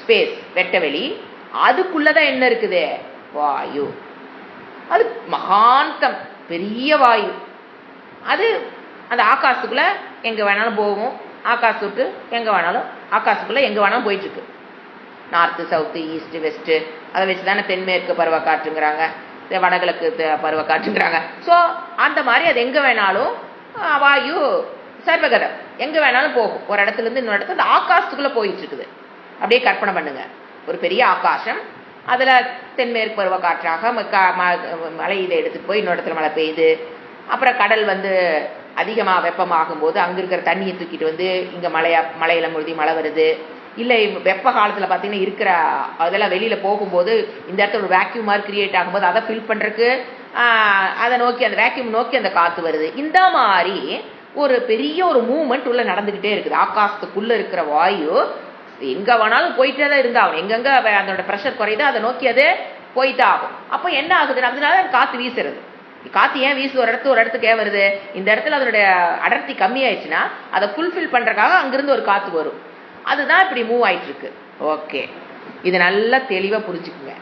ஸ்பேஸ், வெட்டவெளி, அதுக்குள்ளதான் என்ன இருக்குது? வாயு. அது மகாந்தம், பெரிய வாயு. அது அந்த ஆகாசத்துக்குள்ள எங்க வேணாலும் போகும். ஆகாசத்துக்கு எங்க வேணாலும், ஆகாசத்துக்குள்ள எங்க வேணாலும் போயிட்டு இருக்கு. நார்த்து, சவுத்து, ஈஸ்ட், வெஸ்ட், அதை வச்சுதானே தென்மேற்கு பருவ காற்றுங்கிறாங்க, வடகிழக்கு பருவ காற்றுங்கிறாங்க. ஸோ அந்த மாதிரி அது எங்க வேணாலும் வாயு சர்வகதம், எங்க வேணாலும் போகும். ஒரு இடத்துல இருந்து இன்னொரு இடத்துல ஆகாசத்துக்குள்ள போயிட்டு இருக்குது. அப்படியே கற்பனை பண்ணுங்க, ஒரு பெரிய ஆகாசம், அதுல தென்மேற்கு பருவ காற்றாக மழை இதை எடுத்துட்டு போய் இன்னொரு இடத்துல மழை பெய்யுது. அப்புறம் கடல் வந்து அதிகமா வெப்பமாகும் போது அங்க இருக்கிற தண்ணியை தூக்கிட்டு வந்து இங்க மழையில முழுதி மழை வருது. இல்லை வெப்ப காலத்துல பாத்தீங்கன்னா இருக்கிற அதெல்லாம் வெளியில போகும்போது இந்த இடத்துல ஒரு வேக்யூம் மாதிரி கிரியேட் ஆகும்போது அதை ஃபில் பண்றதுக்கு அதை நோக்கி, அந்த வேக்யூம் நோக்கி அந்த காத்து வருது. இந்த மாதிரி ஒரு பெரிய ஒரு மூவ்மெண்ட் உள்ள நடந்துகிட்டே இருக்குது. ஆகாசத்துக்குள்ள இருக்கிற வாயு எங்க வேணாலும் போயிட்டே தான் இருந்தாகும். எங்கெங்க அதோட ப்ரெஷர் குறையுதோ அதை நோக்கி அது போயிட்டு ஆகும். அப்போ என்ன ஆகுது? அதனால காத்து வீசுறது. காத்து ஏன் வீசுது? ஒரு இடத்துக்கு ஏன் வருது? இந்த இடத்துல அதனுடைய அடர்த்தி கம்மியாயிடுச்சுன்னா அதை ஃபுல்ஃபில் பண்றதுக்காக அங்கிருந்து ஒரு காத்து வரும். அதுதான் இப்படி மூவ் ஆயிட்டு இருக்கு. ஓகே, இது நல்லா தெளிவா புரிஞ்சுக்குங்க.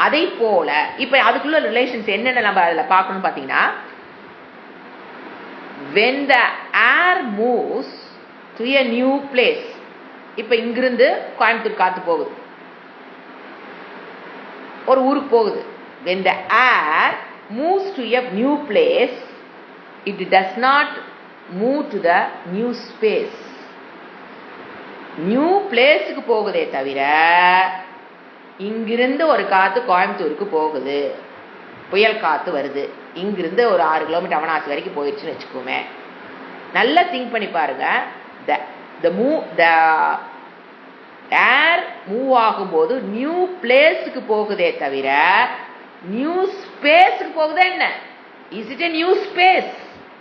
அதை போல இப்ப அதுக்குள்ள ரிலேஷன்ஸ் என்னென்ன நம்ம அதுல பார்க்கணும்னு பாத்தீங்கன்னா, when the air moves to a new place, இப்ப இங்கிருந்து கோயம்புத்தூர் காத்து போகுது, ஒரு ஊருக்கு போகுது. when the air moves to a new place, it does not move to the new space. New பிளேஸுக்கு போகுதே தவிர, இங்கிருந்து ஒரு காத்து கோயம்புத்தூருக்கு போகுது, புயல் காத்து வருது, இங்கிருந்து ஒரு 6 கிலோமீட்டர் அவனாசி வரைக்கும் போயிடுச்சுன்னு வச்சுக்கோமே. நல்லா திங்க் பண்ணி பாருங்க. ஏர் மூவ் ஆகும்போது நியூ பிளேஸுக்கு போகுதே தவிர நியூ ஸ்பேஸுக்கு போகுதா என்ன? Is it a new space?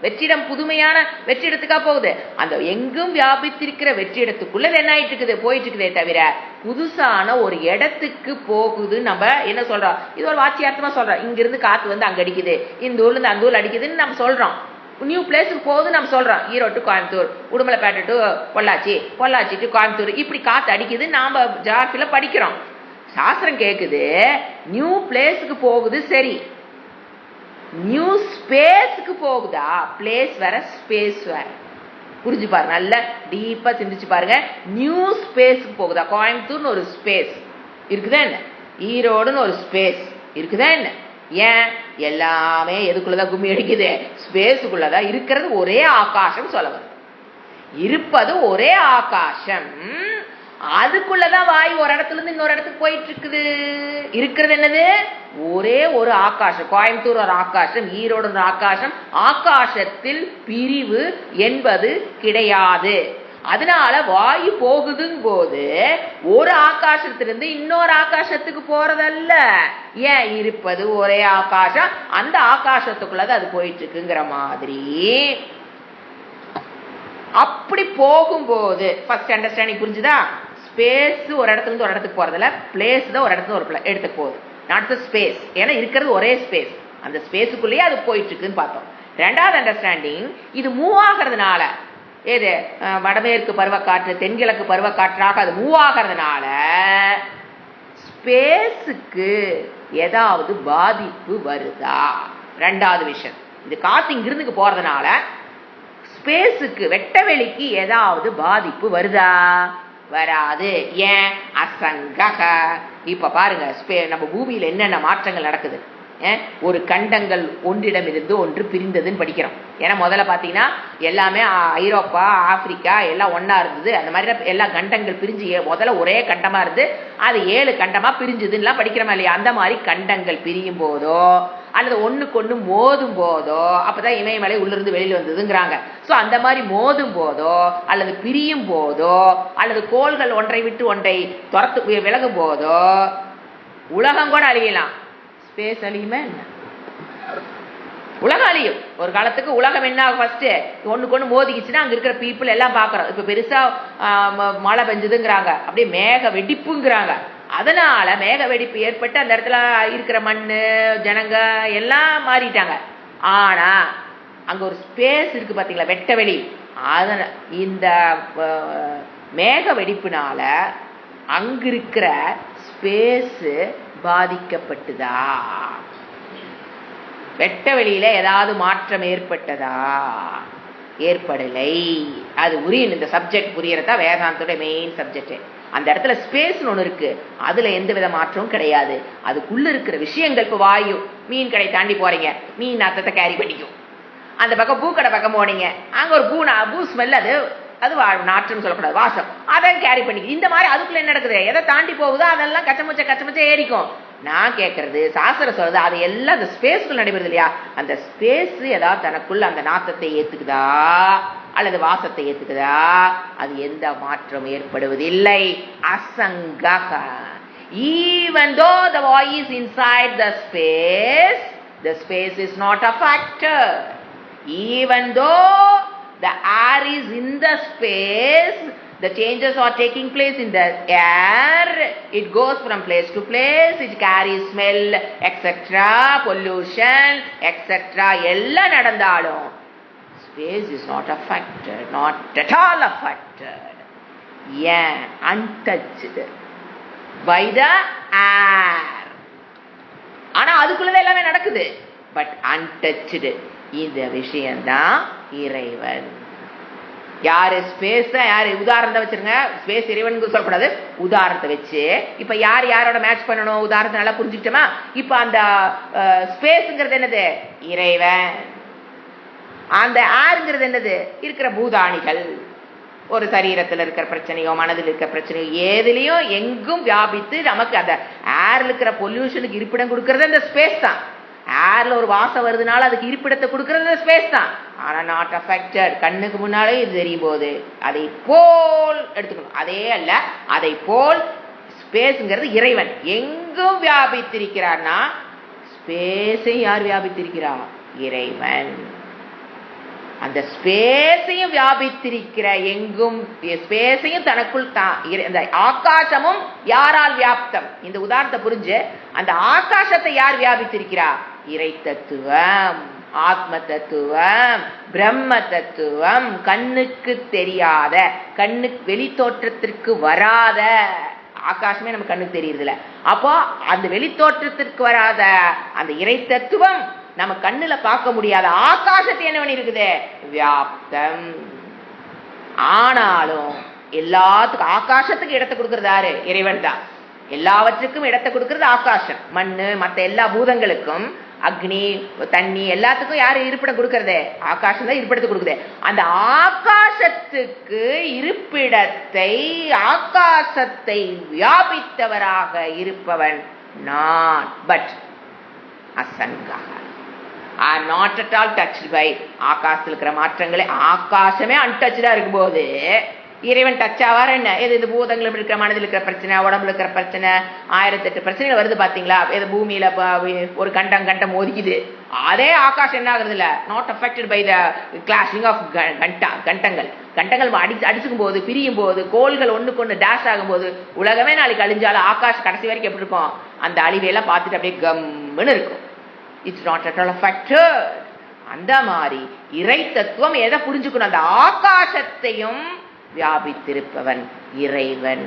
வெற்றிடம் புதுமையான வெற்றிடத்துக்கா போகுது? அந்த எங்கும் வியாபித்திருக்கிற வெற்றிடத்துக்குள்ள என்ன ஆயிட்டு இருக்குது, போயிட்டு இருக்குதே தவிர புதுசான ஒரு இடத்துக்கு போகுது. நம்ம என்ன சொல்றோம், இது ஒரு வாட்சியார்த்தமா சொல்றோம். இங்க இருந்து காத்து வந்து அங்க அடிக்குது, இந்த ஊர்ல இருந்து அந்த ஊர்ல அடிக்குதுன்னு நம்ம சொல்றோம். நியூ பிளேஸுக்கு போகுது நம்ம சொல்றோம். Erode to Coimbatore, Udumalaipettai to Pollachi, Pollachi to Coimbatore, இப்படி காத்து அடிக்குது நாம ஜாகிரபில படிக்கிறோம். சாஸ்திரம் கேக்குது நியூ பிளேஸுக்கு போகுது சரி, நியூ ஸ்பேஸுக்கு போகுதா? பிளேஸ் வேற ஸ்பேஸ் வேற. புரிஞ்சு பாருங்க, நல்ல டீப்பா சிந்திச்சு பாருங்க. நியூ ஸ்பேஸுக்கு போகுதா? கோயம்புத்தூர்னு ஒரு ஸ்பேஸ் இருக்குதா என்ன? ஈரோடுன்னு ஒரு ஸ்பேஸ் இருக்குதா என்ன? ஏன்? எல்லாமே எதுக்குள்ளதான் கும்மி அடிக்குது? ஸ்பேஸுக்குள்ளதான் இருக்கிறது. ஒரே ஆகாசம் சொல்ல வருது. இருப்பது ஒரே ஆகாசம், அதுக்குள்ளதான் வாயு ஒரு இடத்துல இருந்து இன்னொரு இடத்துக்கு போயிட்டு இருக்குது. இருக்கிறது என்னது? ஒரே ஒரு ஆகாசம். கோயம்புத்தூர் ஒரு ஆகாசம், ஈரோடு ஒரு ஆகாசம். ஆகாசத்தில் பிரிவு என்பது கிடையாது. அதனால வாயு போகுதுங்க போது ஒரு ஆகாசத்திலிருந்து இன்னொரு ஆகாசத்துக்கு போறதல்ல. ஏன்? இருப்பது ஒரே ஆகாசம், அந்த ஆகாசத்துக்குள்ளதான் அது போயிட்டு இருக்குங்கிற மாதிரி. அப்படி போகும்போது ஃபர்ஸ்ட் அண்டர்ஸ்டாண்டிங் புரிஞ்சுதா? ஸ்பேஸ் ஒரு இடத்துல இருந்து ஒரு இடத்துக்கு போறதில்ல, பிளேஸ் தான் ஒரு இடத்துல ஒரு இடத்துக்கு போகுது. Not the space. ஏன்னா இருக்கிறது ஒரே ஸ்பேஸ், அந்த ஸ்பேஸுக்குள்ளேயே அது போயிட்டு இருக்குன்னு பார்த்தோம். ரெண்டாவது அண்டர்ஸ்டாண்டிங், இது மூவ் ஆகிறதுனால, ஏது வடமேற்கு பருவக்காற்று தென்கிழக்கு பருவக்காற்றாக அது மூவ் ஆகிறதுனால ஸ்பேஸுக்கு ஏதாவது பாதிப்பு வருதா? ரெண்டாவது விஷயம், இது காத்து இங்கிருந்து போறதுனால ஸ்பேஸுக்கு வெட்டவெளிக்கு ஏதாவது பாதிப்பு வருதா? வராது. ஏன்? அசங்கக. இப்ப பாருங்க, நம்ம பூமியில என்னென்ன மாற்றங்கள் நடக்குது. ஒரு கண்டங்கள் ஒன்றிடம் இருந்து ஒன்று பிரிந்ததுன்னு படிக்கிறோம். ஏன்னா முதல்ல பாத்தீங்கன்னா எல்லாமே ஐரோப்பா ஆப்பிரிக்கா எல்லாம் ஒன்னா இருந்தது. அந்த மாதிரி எல்லா கண்டங்கள் பிரிஞ்சு முதல்ல ஒரே கண்டமா இருந்து அது 7 கண்டமா பிரிஞ்சுதுன்னு படிக்கிறோமா இல்லையா? அந்த மாதிரி கண்டங்கள் பிரியும் போதோ அல்லது ஒண்ணுக்கு ஒண்ணு மோதும் போதோ அப்பதான் இமயமலை உள்ளிருந்து வெளியில வந்ததுங்கிறாங்க. சோ அந்த மாதிரி மோதும் போதோ அல்லது பிரியும் போதோ அல்லது கோள்கள் ஒன்றை விட்டு ஒன்றை துரத்து விலகும் போதோ உலகம் கூட அழியலாம். ஸ்பேஸ் அழியுமே என்ன? உலகம் அழியும். ஒரு காலத்துக்கு உலகம் என்ன ஃபர்ஸ்ட் ஒண்ணுக்கு ஒண்ணு மோதிக்கிச்சுன்னா அங்க இருக்கிற பீப்புள் எல்லாம் பாக்குறோம். இப்ப பெருசா மழை பெஞ்சதுங்கிறாங்க, அப்படியே மேக வெடிப்புங்கிறாங்க. அதனால மேக வெடிப்பு ஏற்பட்டு அந்த இடத்துல இருக்கிற மண்ணு ஜனங்க எல்லாம் மாறிட்டாங்க. ஆனா அங்க ஒரு ஸ்பேஸ் இருக்கு பாத்தீங்களா, வெட்டவெளி. அதனால இந்த மேக வெடிப்புனால அங்க இருக்கிற ஸ்பேஸ் பாதிக்கப்பட்டதா? வெட்ட வெளியில ஏதாவது மாற்றம் ஏற்பட்டதா? ஏற்படலை. அது புரியணும். இந்த சப்ஜெக்ட் புரியறதா வேதாந்தோட மெயின் சப்ஜெக்ட். அந்த இடத்துல ஸ்பேஸ் ஒண்ணு இருக்கு, அதுல எந்த வித மாற்றமும் கிடையாது. அதுக்குள்ள இருக்கிற விஷயங்கள், இப்ப வாயு, மீன் கடை தாண்டி போறீங்க, மீன் நாத்தத்தை கேரி பண்ணிக்கும். அந்த பக்கம் பூக்கடை பக்கம் போனீங்க, அங்க ஒரு பூ ஸ்மெல், அது நாற்றம் சொல்லக்கூடாது, வாசம், அதை கேரி பண்ணிக்கும். இந்த மாதிரி அதுக்குள்ள என்ன நடக்குது? எதை தாண்டி போகுதோ அதெல்லாம் கச்சமுச்ச ஏறிக்கும். நான் கேட்கறது சாஸ்திரம் சொல்றது அது எல்லாம் அந்த ஸ்பேஸ்க்குள்ள நடைபெறுது இல்லையா? அந்த ஸ்பேஸ் ஏதாவது தனக்குள்ள அந்த நாத்தத்தை ஏத்துக்குதா அல்லது வாசத்தை ஏத்துக்குதா? அது எந்த மாற்றம் ஏற்படுவதில்லை. அசங்கக. Even though the voice is inside the space is not affected. Even though the air is in the space, the changes are taking place in the air. It goes from place to place. It carries smell, etc., pollution, etc. எல்லாம் நடந்தாலும் space is not affected, not at all affected. Yeah, untouched by the air. ஆனா அதுக்குள்ளதான் எல்லாமே நடக்குது, but untouched. இந்த விஷயம்தான் இறைவன். யாரு space தான், யாரு உதாரணத்தை வச்சிருங்க. ஸ்பேஸ் இறைவன் சொல்லக்கூடாது, உதாரணத்தை வச்சு இப்ப யார் யாரோட மேட்ச் பண்ணணும், உதாரணத்தை நல்லா புரிஞ்சுக்கிட்டோமா? இப்ப அந்த ஸ்பேஸ்ங்கிறது என்னது? இறைவன். அந்த ஆறுங்கிறது என்னது? இருக்கிற பூதாணிகள். ஒரு சரீரத்தில் இருக்கிற பிரச்சனையோ மனதில் இருக்கிற பிரச்சனையோ ஏதுலயும் எங்கும் வியாபித்து நமக்கு அந்த ஏர்ல இருக்கிற பொல்யூஷனுக்கு இருப்பிடம் கொடுக்கறது அந்த ஸ்பேஸ் தான். ஏர்ல ஒரு வாசம் வருதுனால அதுக்கு இருப்பிடத்தை கொடுக்கறது ஸ்பேஸ் தான். ஆனா நாட் அஃபெக்டட். கண்ணுக்கு முன்னாலே இது தெரியும் போது அதை போல் எடுத்துக்கணும். அதே அல்ல, அதை போல் ஸ்பேஸ்ங்கிறது இறைவன் எங்கும் வியாபித்திருக்கிறார்னா ஸ்பேஸை யார் வியாபித்திருக்கிறார்? இறைவன். அந்த ஸ்பேஸையும் வியாபித்திருக்கிற எங்கும் ஸ்பேஸையும் தனக்குள் அந்த ஆகாசமும் யாரால் வியாப்தம்? இந்த உதாரணத்தை புரிஞ்சு, அந்த ஆகாசத்தை யார் வியாபித்திருக்கிறார்? இறை தத்துவம், ஆத்ம தத்துவம், பிரம்ம தத்துவம். கண்ணுக்கு தெரியாத, கண்ணுக்கு வெளி தோற்றத்திற்கு வராத ஆகாசமே நம்ம கண்ணுக்கு தெரியுதுல. அப்போ அந்த வெளி தோற்றத்திற்கு வராத அந்த இறை தத்துவம் நம்ம கண்ணுல பார்க்க முடியாத ஆகாசத்தை என்ன பண்ணி இருக்குது? வியாப்தம். ஆனாலும் எல்லாத்துக்கும் ஆகாசத்துக்கு இடத்தை கொடுக்கறது யாரு? இறைவன் தான். எல்லாவற்றுக்கும் இடத்தை கொடுக்கறது ஆகாசம். மண்ணு, மற்ற எல்லா பூதங்களுக்கும், அக்னி, தண்ணி, எல்லாத்துக்கும் யாரு இருப்பிடம் கொடுக்கறது? ஆகாசம் தான் இருப்பிடத்தை கொடுக்குது. அந்த ஆகாசத்துக்கு இருப்பிடத்தை, ஆகாசத்தை வியாபித்தவராக இருப்பவன் நான். பட் அசங்கா are not at all touched by. ஆகாசத்தில் இருக்கிற மாற்றங்களே, ஆகாசமே அன்டச்சா இருக்கும் போது இறைவன் டச் ஆவார் என்ன? எது இந்த பூதங்களும் இருக்கிற, மனதில் இருக்கிற பிரச்சனை, உடம்புல இருக்கிற பிரச்சனை, 1008 பிரச்சனைகள் வருது பாத்தீங்களா? எது பூமியில ஒரு கண்டம் மோதிக்குது, அதே ஆகாசம் என்ன ஆகுறது இல்ல? Not affected by the clashing of கண்டங்கள் அடிச்சுக்கும் போது, பிரியும் போது, கோள்கள் ஒண்ணுக்கு ஒண்ணு டேஷ் ஆகும் போது, உலகமே நாளைக்கு அழிஞ்சாலும் ஆகாஷ் கடைசி வரைக்கும் எப்படி இருக்கும்? அந்த அழிவையெல்லாம் பார்த்துட்டு அப்படியே கம்முன்னு இருக்கும். It's not at all affected. அந்த மாதிரி இறை தத்துவம் எதை புரிஞ்சுக்கணும்? அந்த ஆகாசத்தையும் வியாபித்திருப்பவன் இறைவன்.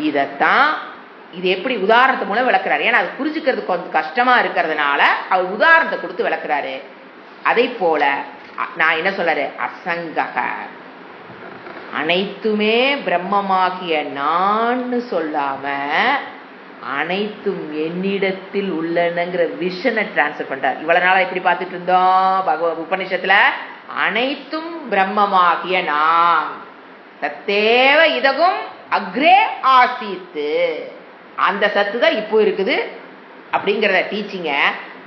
இதத்தான் இது எப்படி உதாரணத்து மூலம் விளக்குறாரு. ஏன்னா அது புரிஞ்சுக்கிறது கொஞ்சம் கஷ்டமா இருக்கிறதுனால அவர் உதாரணத்தை கொடுத்து விளக்குறாரு. அதை போல நான் என்ன சொல்றாரு? அசங்கக, அனைத்துமே பிரம்மமாகிய நான் சொல்லாம அனைத்தும் என்னிடத்தில் உள்ளனங்கிற விஷனை டிரான்ஸ்ஃபர் பண்றார். இவ்வளவு நாளா இப்படி பார்த்துட்டு இருந்தோம் பகவத் உபநிஷத்துல, அனைத்தும் பிரம்மமாகிய நான், சத்தேவ இதகும் அக்ரே ஆசீத்து, அந்த சத்து தான் இப்போ இருக்குது அப்படிங்கிறத டீச்சிங்க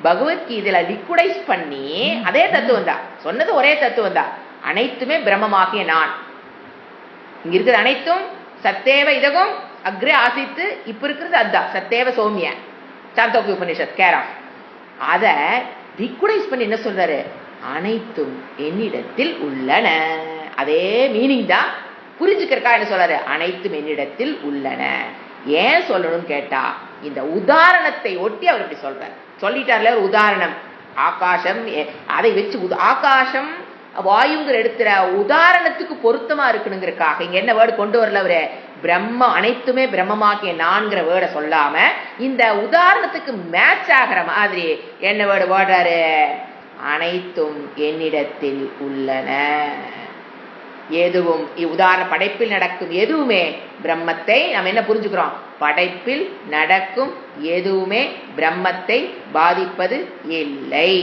பகவத்கீதையில லிக்விடைஸ் பண்ணி அதே தத்துவம் தான் சொன்னது. ஒரே தத்துவம் தான், அனைத்துமே பிரம்மமாகிய நான். இங்க இருக்கிறது அனைத்தும் சத்தேவ இதகும் அக்ரே ஆசித்து, இப்ப இருக்கிறது அதுதான் சத்தேவ சௌமிய சாந்தோக்கிய உபநிஷத் கேரா. அத லிக்விடைஸ் பண்ணி என்ன சொல்றாரு? அனைத்தும் என்னிடத்தில் உள்ளன. அதே மீனிங் தான் புரிஞ்சுக்கிறக்கா என்ன சொல்றாரு? அனைத்தும் என்னிடத்தில் உள்ளன. ஏன் சொல்லணும்னு கேட்டா, இந்த உதாரணத்தை ஒட்டி அவர் இப்படி சொல்றார். சொல்லிட்டார்ல ஒரு உதாரணம், ஆகாசம், அதை வச்சு ஆகாசம் வாயுங்கிற எடுத்துற உதாரணத்துக்கு பொருத்தமா இருக்கணுங்கிறக்காக இங்க என்ன வேர்டு கொண்டு வரல அவரு? பிரம்ம, அனைத்துமே பிரம்மமாக்கிய நான்கிற வேர்டை சொல்லாம இந்த உதாரணத்துக்கு மேட்ச் ஆகிற மாதிரி என்ன வேர்டு போடுறாரு? அனைத்தும் என்னிடத்தில் உள்ளன. எதுவும் உதாரண படைப்பில் நடக்கும் எதுவுமே பிரம்மத்தை நாம் என்ன புரிஞ்சுக்கிறோம்? படைப்பில் நடக்கும் எதுவுமே பிரம்மத்தை பாதிப்பது இல்லை.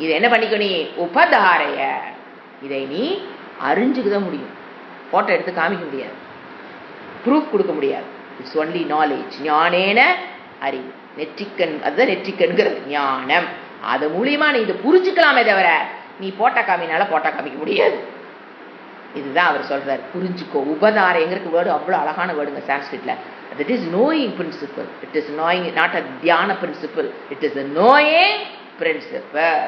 இதை என்ன பண்ணிக்க? நீ உபதாரைய, இதை நீ அறிஞ்சுக்குதான் முடியும். போட்டோ எடுத்து காமிக்க முடியாது, ப்ரூஃப் கொடுக்க முடியாது. It's only knowledge. ஞானேன அறிவு, நெற்றிக்கண், அதுதான் நெற்றிக்கண்கிறது ஞானம். அது மூலியமா நீ இதை புரிஞ்சுக்கலாமே தவிர நீ போட்டா காமினால போட்டா காமிக்க முடியாது. இதுதான் அவர் சொல்றாரு, புரிஞ்சுக்கோ. உபதாரைங்கிறது வேர்டு அவ்வளவு அழகான வேர்டுங்க சான்ஸ்கிரிட்ல. That is knowing principle. It is knowing, not a dhyana principle. It is a knowing principle.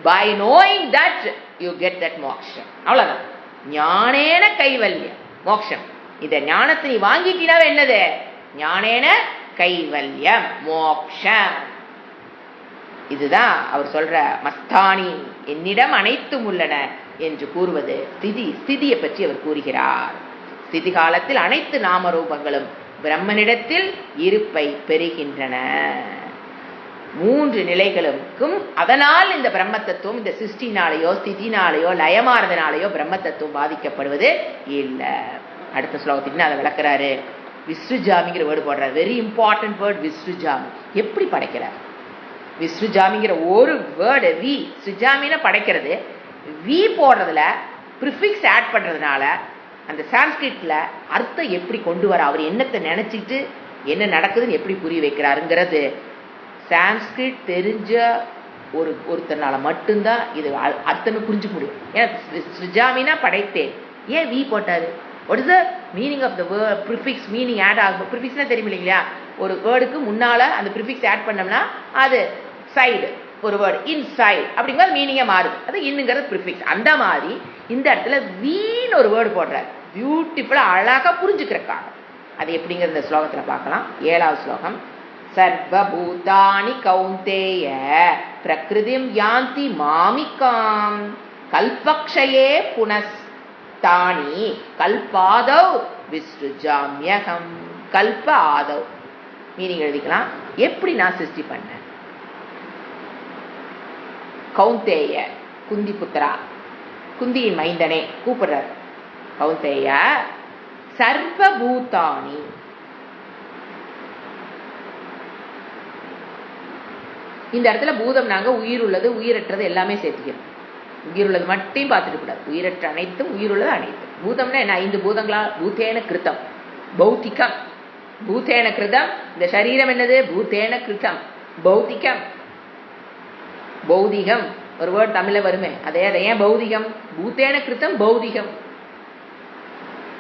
By knowing that you get that moksha. அவ்வளவுதான். ஞானேன கைவல்யம் மோக்ஷம். இந்த ஞானத்தை நீ வாங்கிட்டீனாவே என்னது? ஞானேன கைவல்யம் மோக்ஷம். இதுதான் அவர் சொல்ற மஸ்தானி, என்னிடம் அனைத்தும் உள்ளன என்று கூறுவது ஸ்திதியை பற்றி அவர் கூறுகிறார். ஸ்திதி காலத்தில் அனைத்து நாமரூபங்களும் பிரம்மனிடத்தில் இருப்பை பெறுகின்றன. 3 நிலைகளுக்கும். அதனால் இந்த பிரம்ம தத்துவம் இந்த சிருஷ்டினாலேயோ ஸ்திதினாலேயோ லயமாறதுனாலேயோ பிரம்ம தத்துவம் பாதிக்கப்படுவது இல்லை. அடுத்த ஸ்லோகத்துக்கு அதை விளக்குறாரு. விஸ்ருஜாமிங்கிற வேர்டு போடுறாரு. வெரி இம்பார்ட்டன்ட் வேர்டு விஸ்ருஜாமி. எப்படி படைக்கிறார்? விஸ்ருஜாமிங்கிற ஒரு வேர்டு வி, சுஜாமின படைக்கிறது, வி போடுறதுல ப்ரிஃபிக்ஸ் ஆட் பண்றதுனால அந்த சான்ஸ்கிரிட்ல அர்த்தம் எப்படி கொண்டு வர, அவர் என்னத்தை நினைச்சிட்டு என்ன நடக்குதுன்னு எப்படி புரிய வைக்கிறாருங்கிறது சான்ஸ்கிரிட் தெரிஞ்ச ஒருத்தனால மட்டும்தான் இது அர்த்தம் புரிஞ்சுக்க முடியும். ஏன்னா சிருஜாமினா படைத்தேன், ஏன் வி போட்டாரு? What is the meaning of the word? Prefix meaning add ஆகும். ப்ரிஃபிக்ஸ்னா தெரியும் இல்லைங்களா? ஒரு வேர்டுக்கு முன்னால அந்த ப்ரிஃபிக்ஸ் ஆட் பண்ணோம்னா அது சைடு, ஒரு வேர்டு இன்சைடு அப்படிங்கிற மீனிங்கே மாறுது. அது இன்னுங்கிறது ப்ரிஃபிக்ஸ். அந்த மாதிரி இந்த இடத்துல வீன்னு ஒரு வேர்டு போடுறாரு, பியூட்டிஃபுல்லா அழகா புரிஞ்சுக்கிறக்காக. அது எப்படிங்கிற இந்த ஸ்லோகத்துல பார்க்கலாம். 7வது ஸ்லோகம். சர்வபூதானி கௌந்தேய பிரகிருதிம் யாந்தி மாமிகாம் கல்பக்ஷயே புனஸ்தானி கல்பாதவ் விஸ்ருஜாம்யகம். கல்ப ஆதவ் மீனிங் எழுதிக்கலாம். எப்படி நான் சிருஷ்டி பண்ணேன்? கௌந்தேய, குந்தி புத்திரா, குந்தியின் மைந்தனே கூப்பிடுறார். கௌந்தேய சர்வபூதானி, இந்த இடத்துல பூதம் நாங்க உயிர் உள்ளது உயிரற்றது எல்லாமே சேர்த்துக்கிறோம். உயிர் உள்ளது மட்டும் பார்த்துட்டு கூடாது, உயிரற்ற அனைத்தும் உயிர் உள்ளது அனைத்தும். பூதம்னா என்ன? 5 பூதங்களா? பூத்தேன கிருத்தம், பௌத்திகம். பூத்தேன கிருதம், இந்த சரீரம் என்னது? பூத்தேன கிருத்தம், பௌத்திகம். பௌதிகம் ஒரு வேர்டு தமிழ்ல வருமே, அதே ஏன் பௌதிகம்? பூத்தேன கிருத்தம் பௌதிகம்.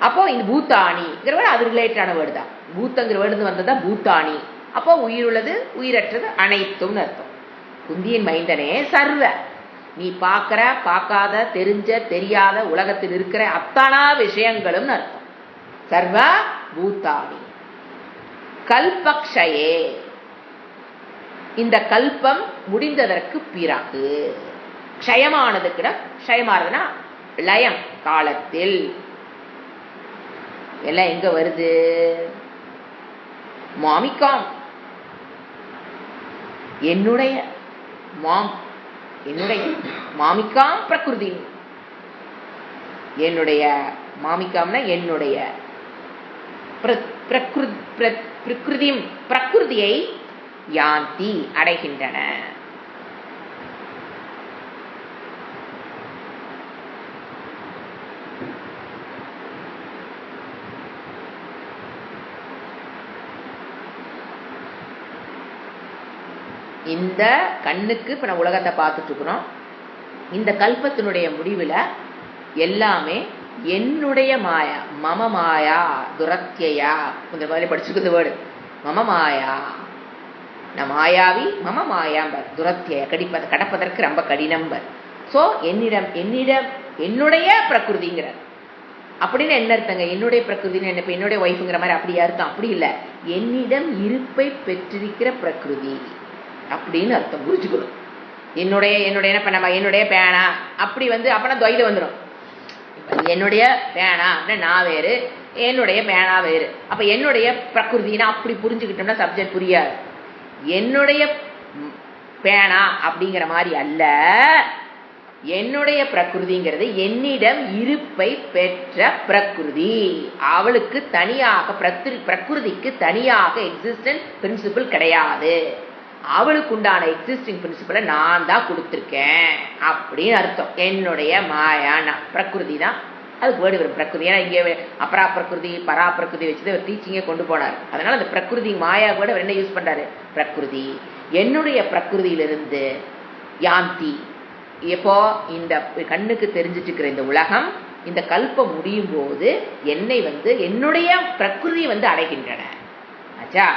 அப்போ இந்த பூத்தானி அது ரிலேட்டடான வேர்டு தான். பூத்தங்கிற வேர்டு வந்ததா பூத்தானி. அப்போ உயிர் உள்ளது உயிரற்றது அனைத்தும் அர்த்தம். குந்தியின் மைந்தனே சர்வ, நீ பார்க்கிற பார்க்காத தெரிஞ்ச தெரியாத உலகத்தில் இருக்கிற அத்தனா விஷயங்களும் அர்த்தம். சர்வ பூத்தானி கல்பக்ஷயே, இந்த கல்பம் முடிந்ததற்கு பிறகு. க்ஷயமானதுக்கு க்ஷயமானதுன்னா லயம் காலத்தில். எல்லாம் எங்க வருது? மாமிகாம், என்னுடைய என்னுடைய மாமிகாம் பிரகிருதி. என்னுடைய மாமிகாம்னா என்னுடைய பிரகிருதியை யாந்தி அடைகின்றன. இந்த கண்ணுக்கு இப்ப நம்ம உலகத்தை பார்த்துட்டு இருக்கிறோம். இந்த கல்பத்தினுடைய முடிவுல எல்லாமே என்னுடைய மாயா, மம மாயா துரத்தியா. இந்த மாதிரி படிச்சுக்கிறது வேர்டு மம மாயா. நான் மாயாவி, மம மாயாம்பர், துரத்திய கடப்பதற்கு ரொம்ப கடினம்பர். சோ என்னிடம் என்னுடைய பிரகிருதிங்கிறார். அப்படின்னு என்ன அர்த்தங்க? என்னுடைய பிரகிருதின்னு என்ன? என்னுடைய ஒய்ஃபுங்கிற மாதிரி அப்படி அர்த்தம்? அப்படி இல்லை, என்னிடம் இருப்பை பெற்றிருக்கிற பிரகிருதி அப்படின்னு அர்த்தம். புரிஞ்சுக்கணும். என்னுடைய என்ன நம்ம என்னுடைய பேனா அப்படி அப்பனா துவைதம் வந்துடும். என்னுடைய பேனா நான் வேறு, என்னுடைய பேனா வேறு. அப்ப என்னுடைய பிரகிருதினா அப்படி புரிஞ்சுக்கிட்டோம்னா சப்ஜெக்ட் புரியாது. என்னுடைய பேனா அப்படிங்கிற மாதிரி அல்ல, என்னுடைய பிரகிருதிங்கிறது என்னிடம் இருப்பை பெற்ற பிரகிருதி. அவளுக்கு தனியாக பிரகிருதிக்கு தனியாக எக்ஸிஸ்டன்ஸ் பிரின்சிபிள் கிடையாது. அவளுக்கு உண்டான எக்ஸிஸ்டிங் பிரின்சிபிளை நான் தான் கொடுத்துருக்கேன் அப்படின்னு அர்த்தம். என்னுடைய மாயா பிரகிருதி தான் அதுக்கு வேர்டு வரும் பிரகிருதி. ஏன்னா இங்கே அபரா பிரகிருதி பரா பிரகிருதி வச்சுதான் ஒரு டீச்சிங்கே கொண்டு போனார். அதனால அந்த பிரகிருதி மாயா கூட என்ன யூஸ் பண்றாரு? பிரகிருதி. என்னுடைய பிரகிருதியிலிருந்து யாந்தி. எப்போ இந்த கண்ணுக்கு தெரிஞ்சிட்டு இருக்கிற இந்த உலகம், இந்த கல்பம் முடியும் போது என்னை என்னுடைய பிரகிருதி அடைகின்றன. ஆச்சா,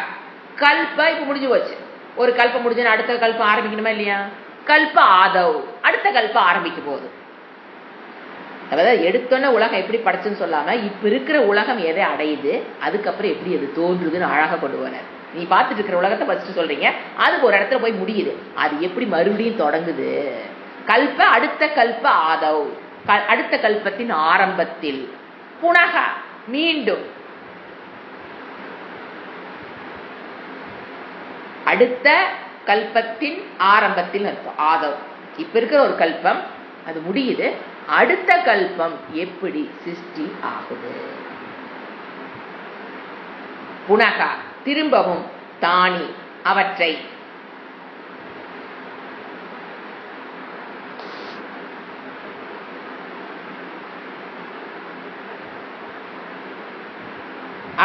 கல்ப இப்ப முடிஞ்சு போச்சு. ஒரு கல்பம் முடிஞ்சு அடுத்த கல்பம் ஆரம்பிக்கணுமா இல்லையா? கல்ப ஆதவ், அடுத்த கல்பம் ஆரம்பிக்கும் போது. அதாவது எடுத்தோன்ன உலகம் எப்படி படைச்சுன்னு சொல்லாம இப்ப இருக்கிற உலகம் எதை அடையுது, அதுக்கப்புறம் எப்படி அது தோன்றுதுன்னு அழகா கொண்டு வர. நீ பார்த்துட்டு இருக்கிற உலகத்தை ஃபர்ஸ்ட் சொல்றீங்க, அதுக்கு ஒரு இடத்துல போய் முடியுது, அது எப்படி மறுபடியும் தொடங்குது. கல்ப அடுத்த கல்ப ஆதவ், அடுத்த கல்பத்தின் ஆரம்பத்தில். புனக மீண்டும், அடுத்த கல்பத்தின் ஆரம்பத்தில் அர்த்தம். ஆதவ் இப்ப இருக்கிற ஒரு கல்பம் அது முடியுது, அடுத்த கல்பம் எப்படி சிருஷ்டி ஆகுது. புனக திரும்பவும், தானி அவற்றை.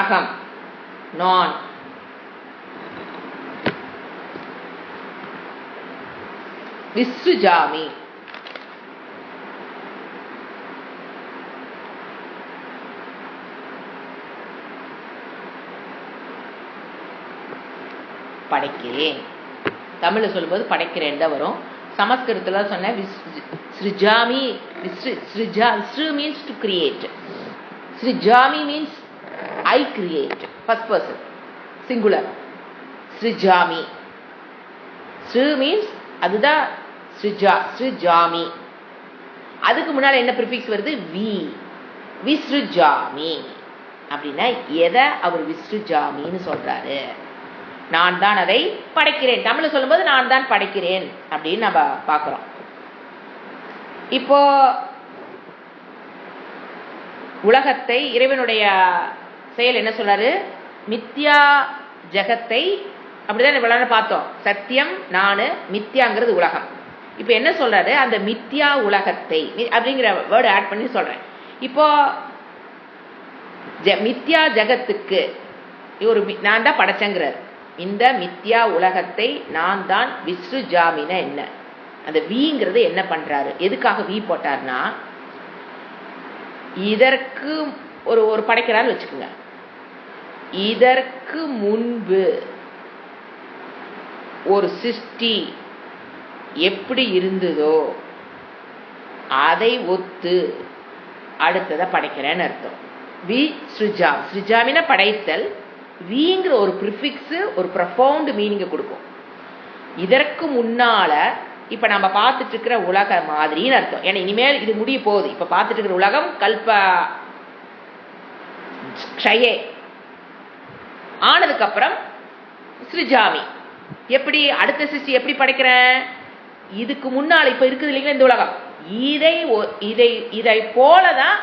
அகம் நான், விஸ்ருஜாமி. படைக்கிறேன். தமிழ்ல சொல்லும்போது படைக்கிறேன் தான் வரும். சமஸ்கிருதத்துல சொன்ன ஸ்ருஜாமி. ஸ்ரு மீன்ஸ் டு கிரியேட். ஸ்ருஜாமி means I create. First person singular. ஸ்ருஜாமி. ஸ்ரு மீன்ஸ் அதுதான் ஸ்ருஜாமி. அதுக்கு முன்னால என்ன ப்ரிஃபிக்ஸ் வருது? வி. விஸ்ருஜாமி அப்படின்னா எதை அவர் விஸ்ருஜாமின்னு சொல்றாரு? நான் தான் அதை படைக்கிறேன். தமிழ்ல சொல்லும்போது நான் தான் படைக்கிறேன் அப்படின்னு நம்ம பார்க்கிறோம். இப்போ உலகத்தை இறைவனுடைய செயல் என்ன சொல்றாரு? மித்யா ஜகத்தை அப்படிதான் இவ்வளவு பார்த்தோம். சத்தியம் நானு, மித்யாங்கிறது உலகம். இப்ப என்ன சொல்றாரு? அந்த மித்யா உலகத்தை அப்படிங்கிற வேர்டு ஆட் பண்ணி சொல்றேன். இப்போ மித்யா ஜகத்துக்கு ஒரு நான் தான் படைச்சங்கிறார். இந்த மித்யா உலகத்தை நான் தான் விஸ்ருஜாமின என்ன? அந்த வீங்கிறது என்ன பண்றாரு? எதுக்காக வீ போட்டார்னா, இதற்கு ஒரு படைக்கிறாரு வச்சுக்கோங்க. இதற்கு முன்பு ஒரு சிருஷ்டி எப்படி இருந்ததோ அதை ஒத்து அடுத்ததை படைக்கிறேன்னு அர்த்தம். வி ஸ்ருஜா. ஸ்ருஜாமின படைத்தல். வீங்கிற ஒரு ப்ரிஃபிக்ஸ் ஒரு ப்ரொஃபவுண்ட் மீனிங்கை கொடுக்கும். இதற்கு முன்னால இப்ப நம்ம பார்த்துட்டு இருக்கிற உலக மாதிரின்னு அர்த்தம். ஏன்னா இனிமேல் இது முடிய போகுது. இப்ப பார்த்துட்டு இருக்கிற உலகம் கல்ப க்ஷயே ஆனதுக்கு அப்புறம் ஸ்ருஜாமி. எப்படி அடுத்த சிருஷ்டி எப்படி படைக்கிறேன்? இதுக்கு முன்னால் இப்ப இருக்குது இல்லைங்களா இந்த உலகம், இதை போலதான்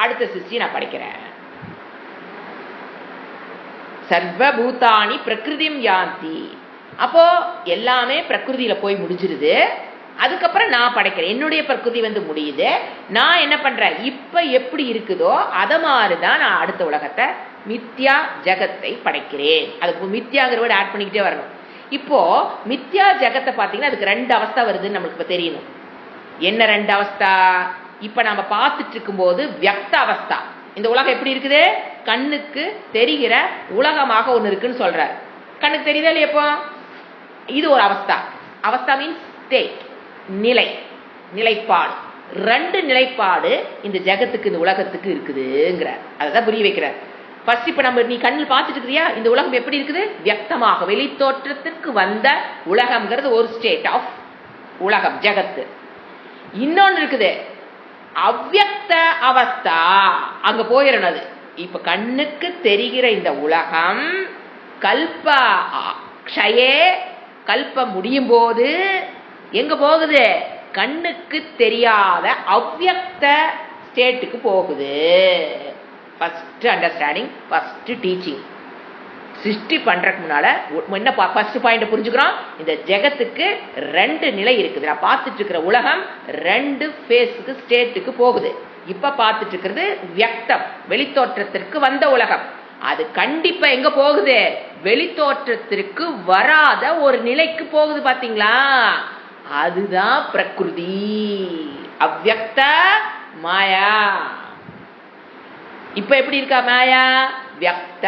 அடுத்த சிருஷ்டி நான் படைக்கிறேன். சர்வபூதானி பிரகிருதிம் யாந்தி. அப்போ எல்லாமே பிரகிருதியில போய் முடிஞ்சிருது. அதுக்கப்புறம் நான் படைக்கிறேன். என்னுடைய பிரகிருதி முடியுது. நான் என்ன பண்றேன்? இப்ப எப்படி இருக்குதோ அத மாதிரிதான் நான் அடுத்த உலகத்தை மித்யா ஜகத்தை படைக்கிறேன். அதுக்கு மித்யாங்கிற வேர்டு ஆட் பண்ணிக்கிட்டே வரணும். இப்போ மித்யா ஜகத்தை பாத்தீங்கன்னா அதுக்கு ரெண்டு அவஸ்தா வருதுன்னு நம்மளுக்கு இப்ப தெரியணும். என்ன ரெண்டு அவஸ்தா? இப்ப நம்ம பார்த்துட்டு இருக்கும் போது வியக்த அவஸ்தா. இந்த உலகம் எப்படி இருக்குது? கண்ணுக்கு தெரிகிற உலகமாக ஒண்ணு இருக்குன்னு சொல்ற. கண்ணுக்கு தெரியுதா இல்லையா? இப்போ இது ஒரு அவஸ்தா. அவஸ்தா மீன்ஸ் ஸ்டேட், நிலை, நிலைப்பாடு. ரெண்டு நிலைப்பாடு இந்த ஜகத்துக்கு இந்த உலகத்துக்கு இருக்குதுங்கிற அதான் புரிய வைக்கிறார். ஃபர்ஸ்ட் இப்ப நம்ம நீ கண்ணில் பார்த்துட்டு இருக்கிறியா? இந்த உலகம் எப்படி இருக்குது? வியக்தமாக வெளி தோற்றத்திற்கு வந்த உலகம்ங்கிறது ஒரு ஸ்டேட் ஆஃப் உலகம் ஜகத்து. இன்னொன்னு இருக்குது அவ்யக்த அவஸ்தா. அங்க போயிடணும். இப்ப கண்ணுக்கு தெரிகிற இந்த உலகம் கல்ப க்ஷயே, கல்பம் முடியும் போது எங்க போகுது? கண்ணுக்கு தெரியாத அவ்யக்த ஸ்டேட்டுக்கு போகுது. First understanding, first teaching. சிருஷ்டி பண்றதுக்கு முன்னால என்ன ஃபர்ஸ்ட் பாயிண்ட் புரிஞ்சுக்கிறோம்? இந்த ஜெகத்துக்கு ரெண்டு நிலை இருக்குது. நான் பார்த்துட்டு இருக்கிற உலகம் ரெண்டு ஃபேஸுக்கு ஸ்டேட்டுக்கு போகுது. இப்ப பார்த்துட்டு இருக்கிறது வியக்தம், வெளித்தோற்றத்திற்கு வந்த உலகம். அது கண்டிப்பா எங்க போகுது? வெளித்தோற்றத்திற்கு வராத ஒரு நிலைக்கு போகுது. பாத்தீங்களா? அதுதான் பிரகிருதி. அவ்யக்த மாயா. இப்ப எப்படி இருக்கா மாயா? வியக்த.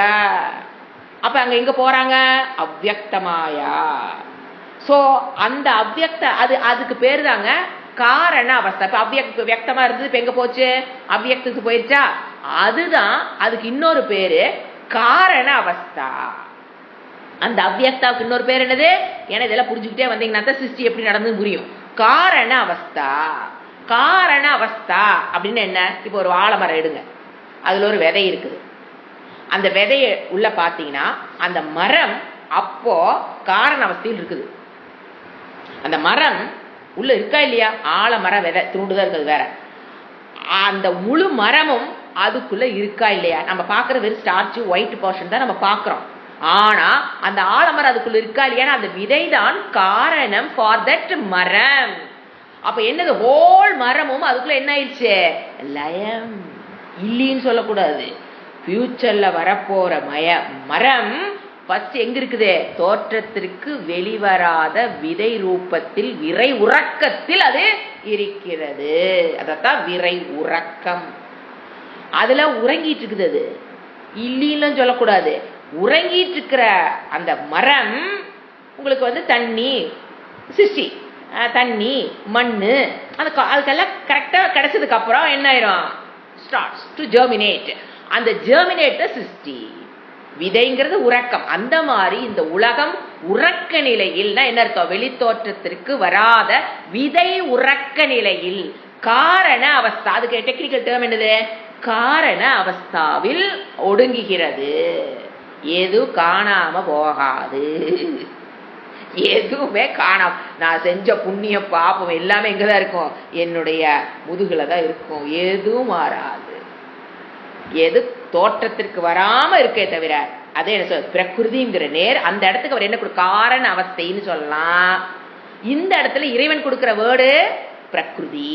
அப்ப அங்க எங்க போறாங்க? அவ்யக்த மாயா. சோ அந்த அவ்யக்த அதுக்கு பேரு தாங்க காரண அவஸ்தா. இப்ப வியக்தமா இருந்தது, இப்ப எங்க போச்சு? அவ்யக்தத்துக்கு போயிருச்சா? அதுதான் அதுக்கு இன்னொரு பேரு காரண அவஸ்தா. அந்த அவ்யக்தாவுக்கு இன்னொரு பேர் என்னது? ஏன்னா இதெல்லாம் புரிஞ்சுக்கிட்டே வந்தீங்கன்னா தான் சிருஷ்டி எப்படி நடந்து புரியும். காரண அவஸ்தா. காரண அவஸ்தா அப்படின்னு என்ன? இப்போ ஒரு ஆலமரம் எடுங்க, அதுல ஒரு விதை இருக்குது. அந்த விதைய உள்ள பாத்தீங்கன்னா அந்த மரம் அப்போ காரண அவஸ்தையில் இருக்குது. அந்த மரம் உள்ள இருக்கா இல்லையா? ஆலமர விதை துண்டுதான் இருக்குது வேற. அந்த முழு மரமும் அதுக்குள்ள இருக்கா இல்லையா? நம்ம பாக்குற வெறும் ஸ்டார்ச் ஒயிட் போர்ஷன் தான் நம்ம பாக்குறோம். ஆனா அந்த ஆலமரம் அதுக்குள்ள இருக்கா இல்லையா? அந்த விதை தான் காரணம் ஃபார் தட் மரம். அப்ப என்னது? ஹோல் மரமும் அதுக்குள்ள என்ன ஆயிடுச்சு? லயம். இல்லைன்னு சொல்லக்கூடாது. ஃபியூச்சர்ல வரப்போற மரம் ஃபர்ஸ்ட் எங்க இருக்குது? தோற்றத்திற்கு வெளிவராத விதை ரூபத்தில் விரை உறக்கத்தில் அது இருக்கிறது. அதத்தான் விரை உறக்கம். அதுல உறங்கிட்டு இருக்குது. அது இல்லைன்னு சொல்லக்கூடாது. உறங்கிட்டு இருக்கிற அந்த மரம் உங்களுக்கு தண்ணி சிருஷ்டி, தண்ணி மண்ணு அதுக்கெல்லாம் கரெக்டா கிடைச்சதுக்கு அப்புறம் என்ன ஆயிரும்? Starts to germinate. அந்த ஜெர்மினேட் சிருஷ்டி. விதைங்கிறது உறக்கம். அந்த மாதிரி இந்த உலகம் உறக்க நிலையில் என்ன அர்த்தம்? வெளித்தோற்றத்திற்கு வராத விதை உறக்க நிலையில் காரண அவஸ்தா. அதுக்கு டெக்னிக்கல் டேர்ம் என்னது? காரண அவஸ்தாவில் ஒடுங்குகிறது. எது காணாம போகாது, எதுவுமே காணாம. நான் செஞ்ச புண்ணிய பாப்பம் எல்லாமே எங்கதான் இருக்கும்? என்னுடைய முதுகுல தான் இருக்கும். எதுவும் மாறாது. எது தோற்றத்திற்கு வராம இருக்கே தவிர, அதே என்ன சொல்ற? பிரகிருதிங்கிற நேர் அந்த இடத்துக்கு அவர் என்ன காரண அவஸ்தைன்னு சொல்லலாம். இந்த இடத்துல இறைவன் கொடுக்கிற வேர்டு பிரகிருதி,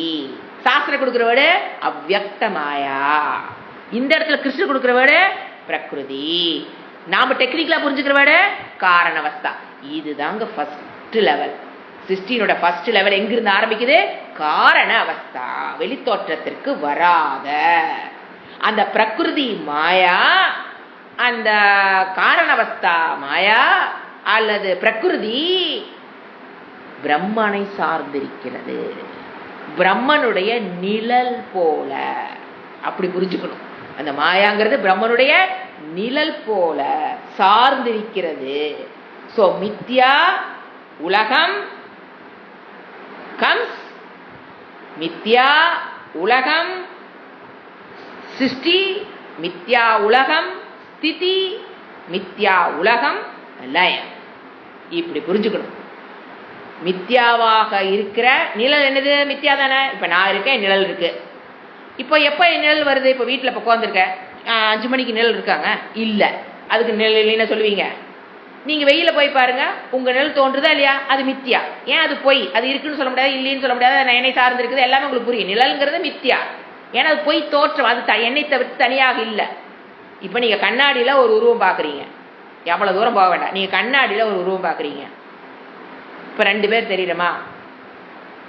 சாஸ்திரம் கொடுக்கிற வேர்டு அவ்யக்த மாயா. இந்த இடத்துல கிருஷ்ணர் கொடுக்கிற வேர்டு பிரகிருதி. நாம டெக்னிக்கலா புரிஞ்சுக்கிற வேர்டு காரண அவஸ்தா. இதுதாங்க ஃபர்ஸ்ட் லெவல். சிருஷ்டியோட ஃபர்ஸ்ட் லெவல் எங்கிருந்து ஆரம்பிக்குது? காரண அவஸ்தா, வெளித்தோற்றத்திற்கு வராத அந்த பிரகிருதி மாயா, அந்த காரணவஸ்தா மாயா அல்லது பிரகிருதி பிரம்மனை சார்ந்திருக்கிறது. பிரம்மனுடைய நிழல் போல அப்படி புரிஞ்சுக்கணும். அந்த மாயாங்கிறது பிரம்மனுடைய நிழல் போல சார்ந்திருக்கிறது. சோ மித்யா உலகம் கம்ஸ், மித்யா உலகம் சிருஷ்டி, மித்யா உலகம் ஸ்திதி, மித்யா உலகம் லயம். இப்படி புரிஞ்சுக்கணும். மித்யாவாக இருக்கிற நிழல் என்னது? மித்யா தானே. இப்ப நான் இருக்கேன், நிழல் இருக்கு. இப்போ எப்ப நிழல் வருது? இப்ப வீட்டுல உட்காந்துருக்க 5 மணிக்கு நிழல் இருக்காங்க இல்ல, அதுக்கு நிழல் இல்லைன்னு சொல்லுவீங்க. நீங்க வெயில போய் பாருங்க, உங்க நிழல் தோன்றுதா இல்லையா? அது மித்யா. ஏன் அது பொய்? அது இருக்குன்னு சொல்ல முடியாது, இல்லைன்னு சொல்ல முடியாது, என்னை சார்ந்து இருக்குது, எல்லாமே உங்களுக்கு புரியும். நிழல்ங்கிறது மித்யா. ஏன்னா அது பொய் தோற்றம், அது என்னை தவிர்த்து தனியாக இல்லை. இப்ப நீங்க கண்ணாடியில ஒரு உருவம் பாக்குறீங்க, எவ்வளவு தூரம் போக வேண்டாம், நீங்க கண்ணாடியில ஒரு உருவம் பாக்குறீங்க. இப்ப 2 பேர் தெரியுமா?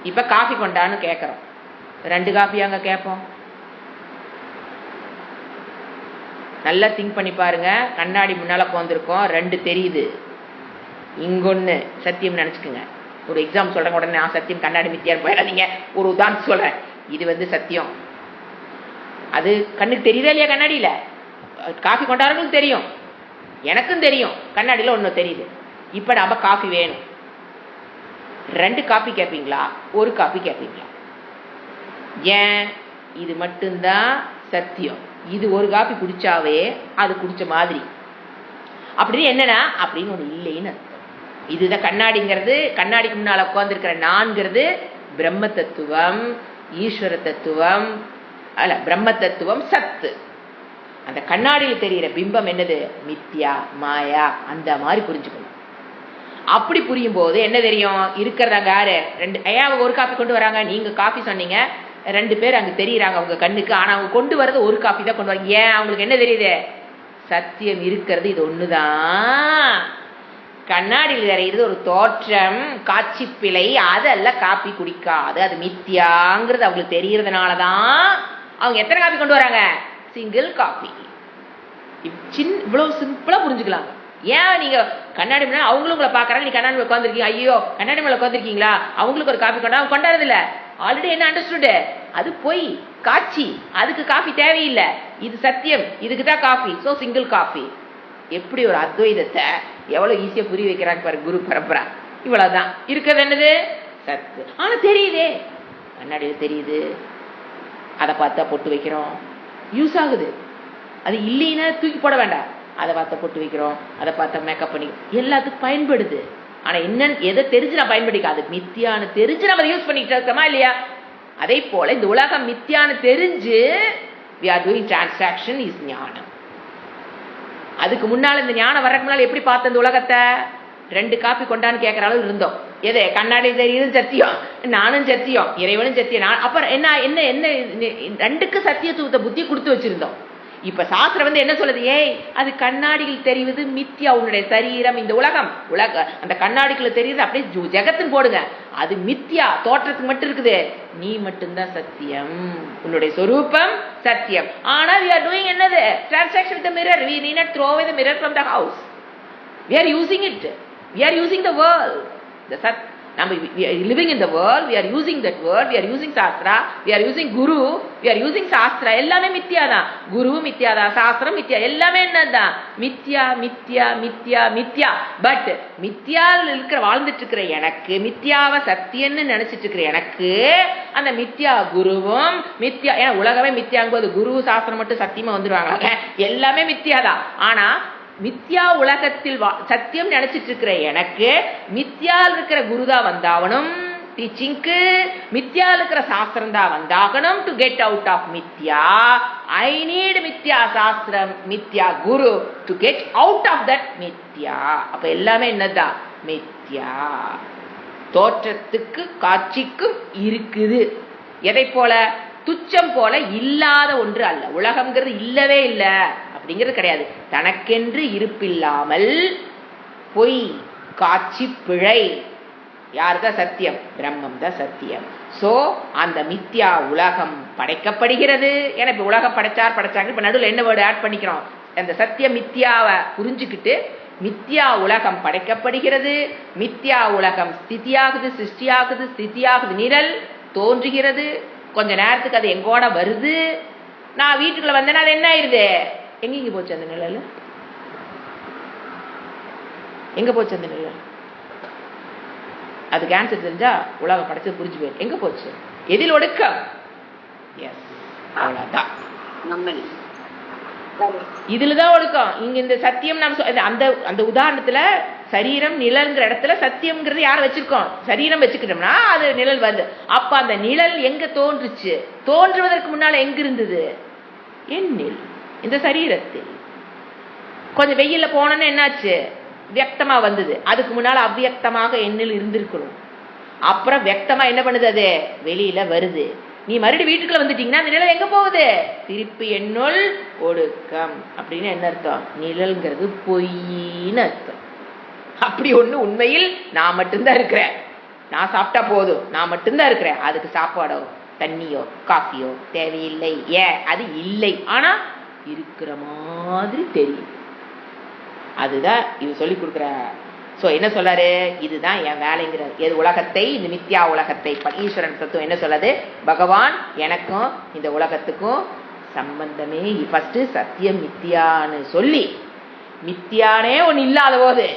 இப்ப காஃபி கொண்டான்னு கேட்கறோம். 2 காஃபி அங்க கேட்போம். நல்லா திங்க் பண்ணி பாருங்க. கண்ணாடி முன்னால உட்காந்துருக்கோம், 2 தெரியுது. இங்கொன்னு சத்தியம் நினைச்சுக்குங்க. ஒரு எக்ஸாம் சொல்றேன், உடனே நான் சத்தியம் கண்ணாடி மித்தியான்னு போயிடாதீங்க. ஒரு உதாரணம் சொல்றேன். இது சத்தியம். அது கண்ணுக்கு தெரியுதா இல்லையா? கண்ணாடியில காஃபி கொண்டாடுறவங்களுக்கு தெரியும், எனக்கும் தெரியும். கண்ணாடியில ஒண்ணு தெரியுது. இப்ப நம்ம காஃபி வேணும். 2 காஃபி கேட்பீங்களா, 1 காஃபி கேட்பீங்களா? ஏன்? இது மட்டும்தான் சத்தியம். இது 1 காஃபி குடிச்சாவே அது குடிச்ச மாதிரி. அப்படின்னு என்னன்னா அப்படின்னு ஒண்ணு இல்லைன்னு அர்த்தம். இதுதான் கண்ணாடிங்கிறது. கண்ணாடிக்கு முன்னால உட்கார்ந்துருக்கிற நான்கிறது பிரம்ம தத்துவம், ஈஸ்வர தத்துவம், அல்ல பிரம்ம தத்துவம் சத்து. அந்த கண்ணாடியில் தெரிகிற பிம்பம் என்னது? மித்யா மாயா. அந்த மாதிரி புரிஞ்சுக்கணும். அப்படி புரியும் போது என்ன தெரியும்? இருக்கிறதாங்க யாரு? 2. ஐயா அவங்க 1 காஃபி கொண்டு வராங்க, நீங்க காஃபி சொன்னீங்க, 2 பேர் அங்க தெரியுறாங்க அவங்க கண்ணுக்கு. ஆனா அவங்க கொண்டு வர்றது 1 காஃபி தான் கொண்டு வராங்க. ஏன்? அவங்களுக்கு என்ன தெரியுது? சத்தியம் இருக்கிறது இது ஒண்ணுதான். கண்ணாடியில் தெரிகிறது ஒரு தோற்றம், காட்சி பிழை. அதல்ல காப்பி குடிக்காது, அது மித்தியாங்கிறது அவங்களுக்கு தெரியறதுனாலதான் அவங்க எத்தனை காப்பி கொண்டு வராங்க? Single copy. இவ்வளவு சிம்பிளா புரிஞ்சுக்கலாங்க. ஏன் நீங்க கண்ணாடி மேல அவங்களும் உங்களை பாக்குறாங்க, நீ கண்ணாடி மேல உட்காந்துருக்கீங்க, ஐயோ கண்ணாடி மேல உட்காந்துருக்கீங்களா, அவங்களுக்கு ஒரு காப்பி கொண்டா, அவங்க கொண்டாடுறது இல்ல. ஆல்ரெடி என்ன அண்டர்ஸ்டுட்? அது போய் காட்சி, அதுக்கு காஃபி தேவையில்லை. இது சத்தியம், இதுக்குதான் காஃபி. So single coffee. எப்படி ஒரு அத்வைதத்தை எவ்வளவு ஈஸியா புரிய வைக்கிறாங்க பாரு குரு பரம்பரா. இவ்வளவுதான் இருக்கிறது. என்னது? சத்து. ஆனா தெரியுதே, கண்ணாடியில தெரியுது. அதை பார்த்தா பொட்டு வைக்கிறோம், யூஸ் ஆகுது. அது இல்லைன்னா தூக்கி போட வேண்டாம். அதை பார்த்தா பொட்டு வைக்கிறோம், அதை பார்த்தா மேக்கப் பண்ணி எல்லாத்துக்கும் பயன்படுது. ஆனா என்னன்னு எதை தெரிஞ்சு நான் பயன்படுத்திக்க, அது மித்தியான்னு தெரிஞ்சு நம்ம யூஸ் பண்ணிக்கிட்டு இருக்கோமா இல்லையா? அதே போல இந்த உலகம் மித்தியான்னு தெரிஞ்சு we are doing transaction is ஞானம். அதுக்கு முன்னால இந்த ஞானம் வர்றதுக்கு முன்னால எப்படி பார்த்த இந்த உலகத்தை? 2 காப்பி கொண்டான்னு கேட்கற அளவு இருந்தோம். எது? கண்ணாடி தெரியுது சத்தியம், நானும் சத்தியம், இறைவனும் சத்தியம். அப்புறம் என்ன என்ன என்ன 2க்கு சத்தியத்துவத்தை புத்தி கொடுத்து வச்சிருந்தோம். இப்ப சாஸ்திரம் என்ன சொல்லுது? ஏய், அது கண்ணாடியில் தெரிவது மித்யா. உன்னுடைய சரீரம், இந்த உலகம், அந்த கண்ணாடிக்குள்ள தெரியுது அப்படியே ஜெகத்துன்னு போடுங்க, அது மித்யா, தோற்றத்துக்கு மட்டும் இருக்குது. நீ மட்டும்தான் சத்தியம், உன்னுடைய சொரூபம் சத்தியம். ஆனா we are doing என்னது? Transaction with the mirror. We need not throw away the mirror from the house. We are using it. We are using the world. We are living in the world. We are using that word. We are using Shastra. We are using Guru. We are using Shastra. எல்லாமே மித்யா தான். குரு மித்யா தான், சாஸ்திரம் மித்யா, எல்லாமே என்னதான்? மித்யா மித்யா மித்யா மித்யா. பட் மித்யாவில் இருக்கிற வாழ்ந்துட்டு இருக்கிற எனக்கு, மித்யாவை சத்தியன்னு நினைச்சிட்டு இருக்கிற எனக்கு, அந்த மித்யா குருவும் மித்யா. ஏன்னா உலகமே மித்யாங்கும்போது குரு சாஸ்திரம் மட்டும் சத்தியமா வந்துடுவாங்க. எல்லாமே மித்யா தான். ஆனா மித்யா உலகத்தில் சத்தியம் நினைச்சிட்டு இருக்கிற எனக்கு, மித்யால் இருக்கிற குருதா வந்தாகணும் டீச்சிங்க்கு, மித்யா இருக்கிற சாஸ்திரம் தான் வந்தாகணும் டு கெட் அவுட் ஆஃப் மித்யா. ஐ நீட் மித்யா சாஸ்திரம், மித்யா குரு to get out of that மித்யா. அப்ப எல்லாமே என்னதான்? மித்யா. தோற்றத்துக்கு காட்சிக்கும் இருக்குது. எதை போல? துச்சம் போல இல்லாத ஒன்று அல்ல. உலகம்ங்கிறது இல்லவே இல்லை அப்படிங்கிறது கிடையாது. தனக்கென்று இருப்பில்லாமல் பொய், காட்சி, பிழை. யாருதான் சத்தியம்? பிரம்மம் தான் சத்தியம். சோ அந்த மித்யா உலகம் படைக்கப்படுகிறது. ஏன்னா இப்ப உலகம் படைச்சாங்க, இப்ப நடுவில் என்ன வேர்டு ஆட் பண்ணிக்கிறோம்? அந்த சத்திய மித்யாவை புரிஞ்சுக்கிட்டு மித்யா உலகம் படைக்கப்படுகிறது. மித்யா உலகம் ஸ்திதியாகுது, சிருஷ்டியாகுது, ஸ்திதியாகுது, நிழல் தோன்றுகிறது. கொஞ்ச நேரத்துக்கு அது எங்கோட வருது. நான் வீட்டுக்குள்ள வந்தேன்னா அது என்ன ஆயிருது? எங்க போச்சு அந்த நிழல்? எங்க போச்சு அந்த நிழல்? அது கேன்சர் தெரிஞ்சா உலகம் படைச்சது புரிஞ்சு போயிரு. எங்க போச்சு? எதில் ஒடுக்கம்? எஸ், அவ்வளவுதான். இதுலதான் ஒடுக்கம். இங்க இந்த சத்தியம் அந்த அந்த உதாரணத்துல சரீரம் நிழல்ங்கிற இடத்துல சத்தியம்ங்கிறது யார வச்சிருக்கோம்? சரீரம் வச்சுக்கிட்டோம்னா அது நிழல் வருது. அப்ப அந்த நிழல் எங்க தோன்றுச்சு? தோன்றுவதற்கு முன்னால எங்க இருந்தது? என்னில், இந்த சரீரத்தில். கொஞ்சம் வெயில்ல போனோன்னு என்னாச்சு? வியக்தமா வந்தது. அதுக்கு முன்னால அவ்வியக்தமாக எண்ணில் இருந்திருக்கணும். அப்புறம் வியக்தமா என்ன பண்ணுது? அது வெளியில வருது. நீ மறுபடியும் வீட்டுக்குள்ள வந்துட்டீங்கன்னா அந்த நிழல் எங்க போகுது? திருப்பி என்னுள் ஒடுக்கம். அப்படின்னு என்ன அர்த்தம்? நிழல்ங்கிறது பொய்ன்னு அர்த்தம். அப்படி ஒண்ணு உண்மையில் நான் மட்டும்தான் இருக்கிறேன். நான் சாப்பிட்டா போதும், நான் மட்டும்தான் இருக்கிறேன். அதுக்கு சாப்பாடோ தண்ணியோ காஃபியோ தேவையில்லை. ஏன்? அது இல்லை. ஆனா இருக்கிற மாதிரி தெரியும். அதுதான் இது சொல்லி கொடுக்குற. சோ என்ன சொல்றாரு? இதுதான் என் வேலைங்கிற. எது? உலகத்தை, இந்த மித்யா உலகத்தை. ஈஸ்வரன் தத்துவம் என்ன சொல்லாது? பகவான் எனக்கும் இந்த உலகத்துக்கும் சம்பந்தமே ஃபர்ஸ்ட் சத்தியம் மித்யான்னு சொல்லி, மித்யானே ஒன்னு இல்லாத போது,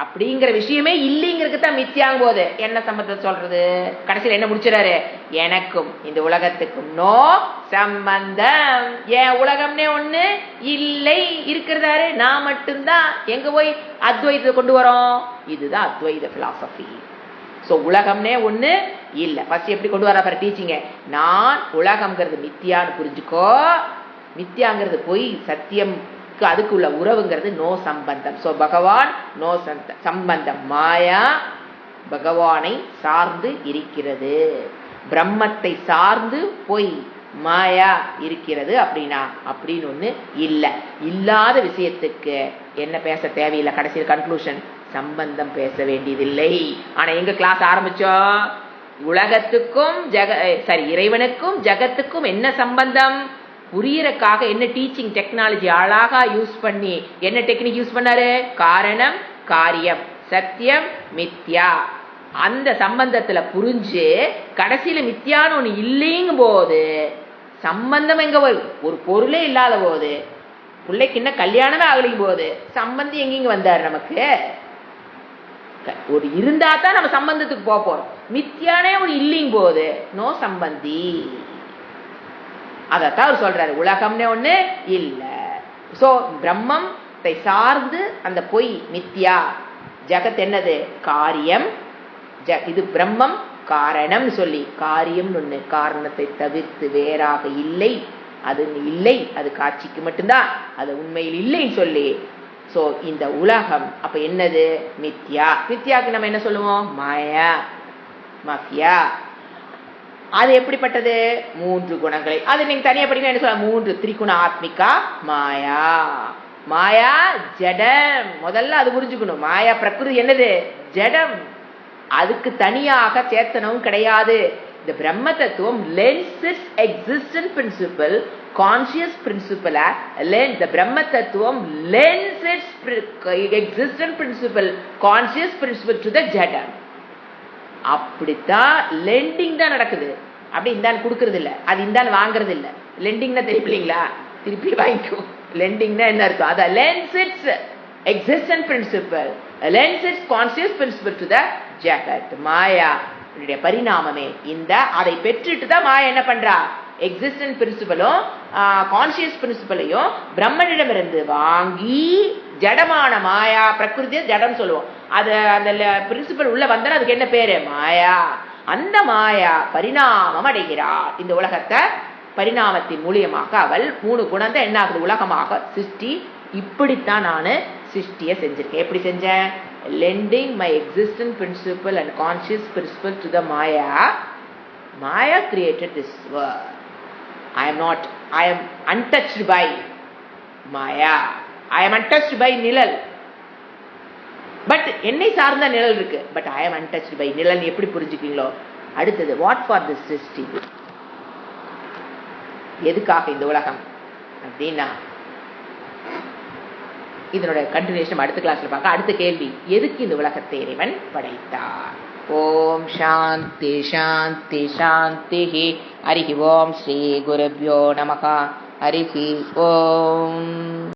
அப்படிங்கிற விஷயமே இல்லைங்கிறதுக்கு தான் மித்யாங்க போது என்ன சம்பந்தத்தை சொல்றது? கடைசியில் என்ன முடிச்சுறாரு? எனக்கும் இந்த உலகத்துக்கும் நோ சம்பந்தம். ஏன்? உலகம்னே ஒண்ணு இல்லை, இருக்கிறதாரு நான் மட்டும்தான். எங்க போய் அத்வைதத்தை கொண்டு வரோம்? இதுதான் அத்வைத பிலாசபி. சோ உலகம்னே ஒண்ணு இல்ல. ஃபர்ஸ்ட் எப்படி கொண்டு வர பாரு டீச்சிங்க. நான் உலகம்ங்கிறது மித்யான்னு புரிஞ்சுக்கோ. மித்யாங்கிறது போய் சத்தியம், அதுக்குள்ள உறவுங்கிறது நோ சம்பந்தம். சோ பகவான் நோ சம்பந்தம். மாயா பகவானை சார்ந்து இருக்கிறது, பிரம்மத்தை சார்ந்து போய் மாயா இருக்கிறது. அப்படின்னா அப்படின்னு ஒண்ணு இல்ல. இல்லாத விஷயத்துக்கு என்ன பேச தேவையில்லை. கடைசியில் கன்க்ளூஷன், சம்பந்தம் பேச வேண்டியதில்லை. ஆனா எங்க கிளாஸ் ஆரம்பிச்சோம்? உலகத்துக்கும் இறைவனுக்கும் ஜகத்துக்கும் என்ன சம்பந்தம் புரியறக்காக என்ன டீச்சிங் டெக்னாலஜி அழகா யூஸ் பண்ணி என்ன டெக்னிக் யூஸ் பண்ணாரு? காரணம் காரியம், சத்தியம் மித்யா. அந்த சம்பந்தத்துல புரிஞ்சு கடைசியில மித்யான்னு ஒண்ணு இல்லைங்கும் போது சம்பந்தம் எங்க வரும்? ஒரு பொருளே இல்லாத போது, பிள்ளைக்கு இன்னும் கல்யாணமே ஆகலிங் போது சம்பந்தி எங்க வந்தாரு? நமக்கு ஒரு இருந்தா தான் நம்ம சம்பந்தத்துக்கு போறோம். மித்யானே ஒரு இல்லைங்க போது நோ சம்பந்தி. அதத்தான் அவர் சொல்றாரு, உலகம்னே ஒண்ணு இல்ல. சோ பிரம்மத்தை சார்ந்து அந்த பொய் மித்யா, ஜகத் என்னது? காரியம். இது பிரம்மம் காரணம் சொல்லி, காரியம் ஒண்ணு காரணத்தை தவிர்த்து வேறாக இல்லை, அது இல்லை, அது காட்சிக்கு மட்டும்தான், அது உண்மையில் இல்லைன்னு சொல்லி. சோ இந்த உலகம் அப்ப என்னது? மித்யா. மித்யாக்கு நம்ம என்ன சொல்லுவோம்? மாயா, மஃபியா. அது எப்படிப்பட்டது? 3 குணங்களை. அது நீங்க தனியா படிக்க என்ன சொல்ல? 3 திரிகுண ஆத்மிகா மாயா. மாயா ஜடம். முதல்ல அது புரிஞ்சுக்கணும். மாயா பிரகிருதி என்னது? ஜடம். அதுக்கு தனியாக சேத்தனவும் கிடையாது. இந்த பிரம்ம தத்துவம் lends its existent principle, conscious principle. The பிரம்ம தத்துவம் lends its existent principle, conscious principle to the ஜடம். அப்படித்தான் லெண்டிங் தான் நடக்குது. அப்படி இந்தான் கொடுக்கறது இல்ல, அது இந்தான் வாங்குறது இல்ல. லெண்டிங்னா தெரியுங்களா? திருப்பி வாங்கிக்கோ. லெண்டிங்னா என்ன அர்த்தம்? அத lends its existent principle, lends its conscious principle to the ஜகத். மாயா பரிணாமமே இந்த. அதை பெற்றுட்டு தான் மாயா என்ன பண்றா? எக்ஸிஸ்டன்ட் பிரின்சிபலும் கான்சியஸ் பிரின்சிபலையும் பிரம்மனிடமிருந்து வாங்கி ஜடமான மாயா பிரகிருதியை ஜடம் சொல்லுவோம். அது அந்த பிரின்சிபல் உள்ள வந்தால் அதுக்கு என்ன பேரு? மாயா. அந்த மாயா பரிணாமம் அடைகிறார். இந்த உலகத்தை பரிணாமத்தின் மூலியமாக அவள் 3 குணத்தை என்ன ஆகுது? உலகமாக சிருஷ்டி. இப்படித்தான் நான் சிருஷ்டிய செஞ்சிருக்கேன். எப்படி செஞ்சேன்? lending my existent principle and conscious principle to the Maya. Maya created this world. I am untouched by Maya. I am untouched by நிழல். பட் என்னை சார்ந்த நிழல் இருக்கு. But I am untouched by நிழல். எப்படி புரிஞ்சுக்கீங்களோ? அடுத்தது what for this சிருஷ்டி? எதுக்காக இந்த உலகம் அப்படின்னா இதனோட கண்டினியூஷன் அடுத்த கிளாஸ்ல பார்க்க. அடுத்த கேள்வி, எதுக்கு இந்த உலகத்தை இறைவன் படைத்தார்? ஓம் சாந்தி சாந்தி சாந்தி. ஹரி ஓம் ஸ்ரீ குருப்யோ நமஹ. ஹரி ஓம்.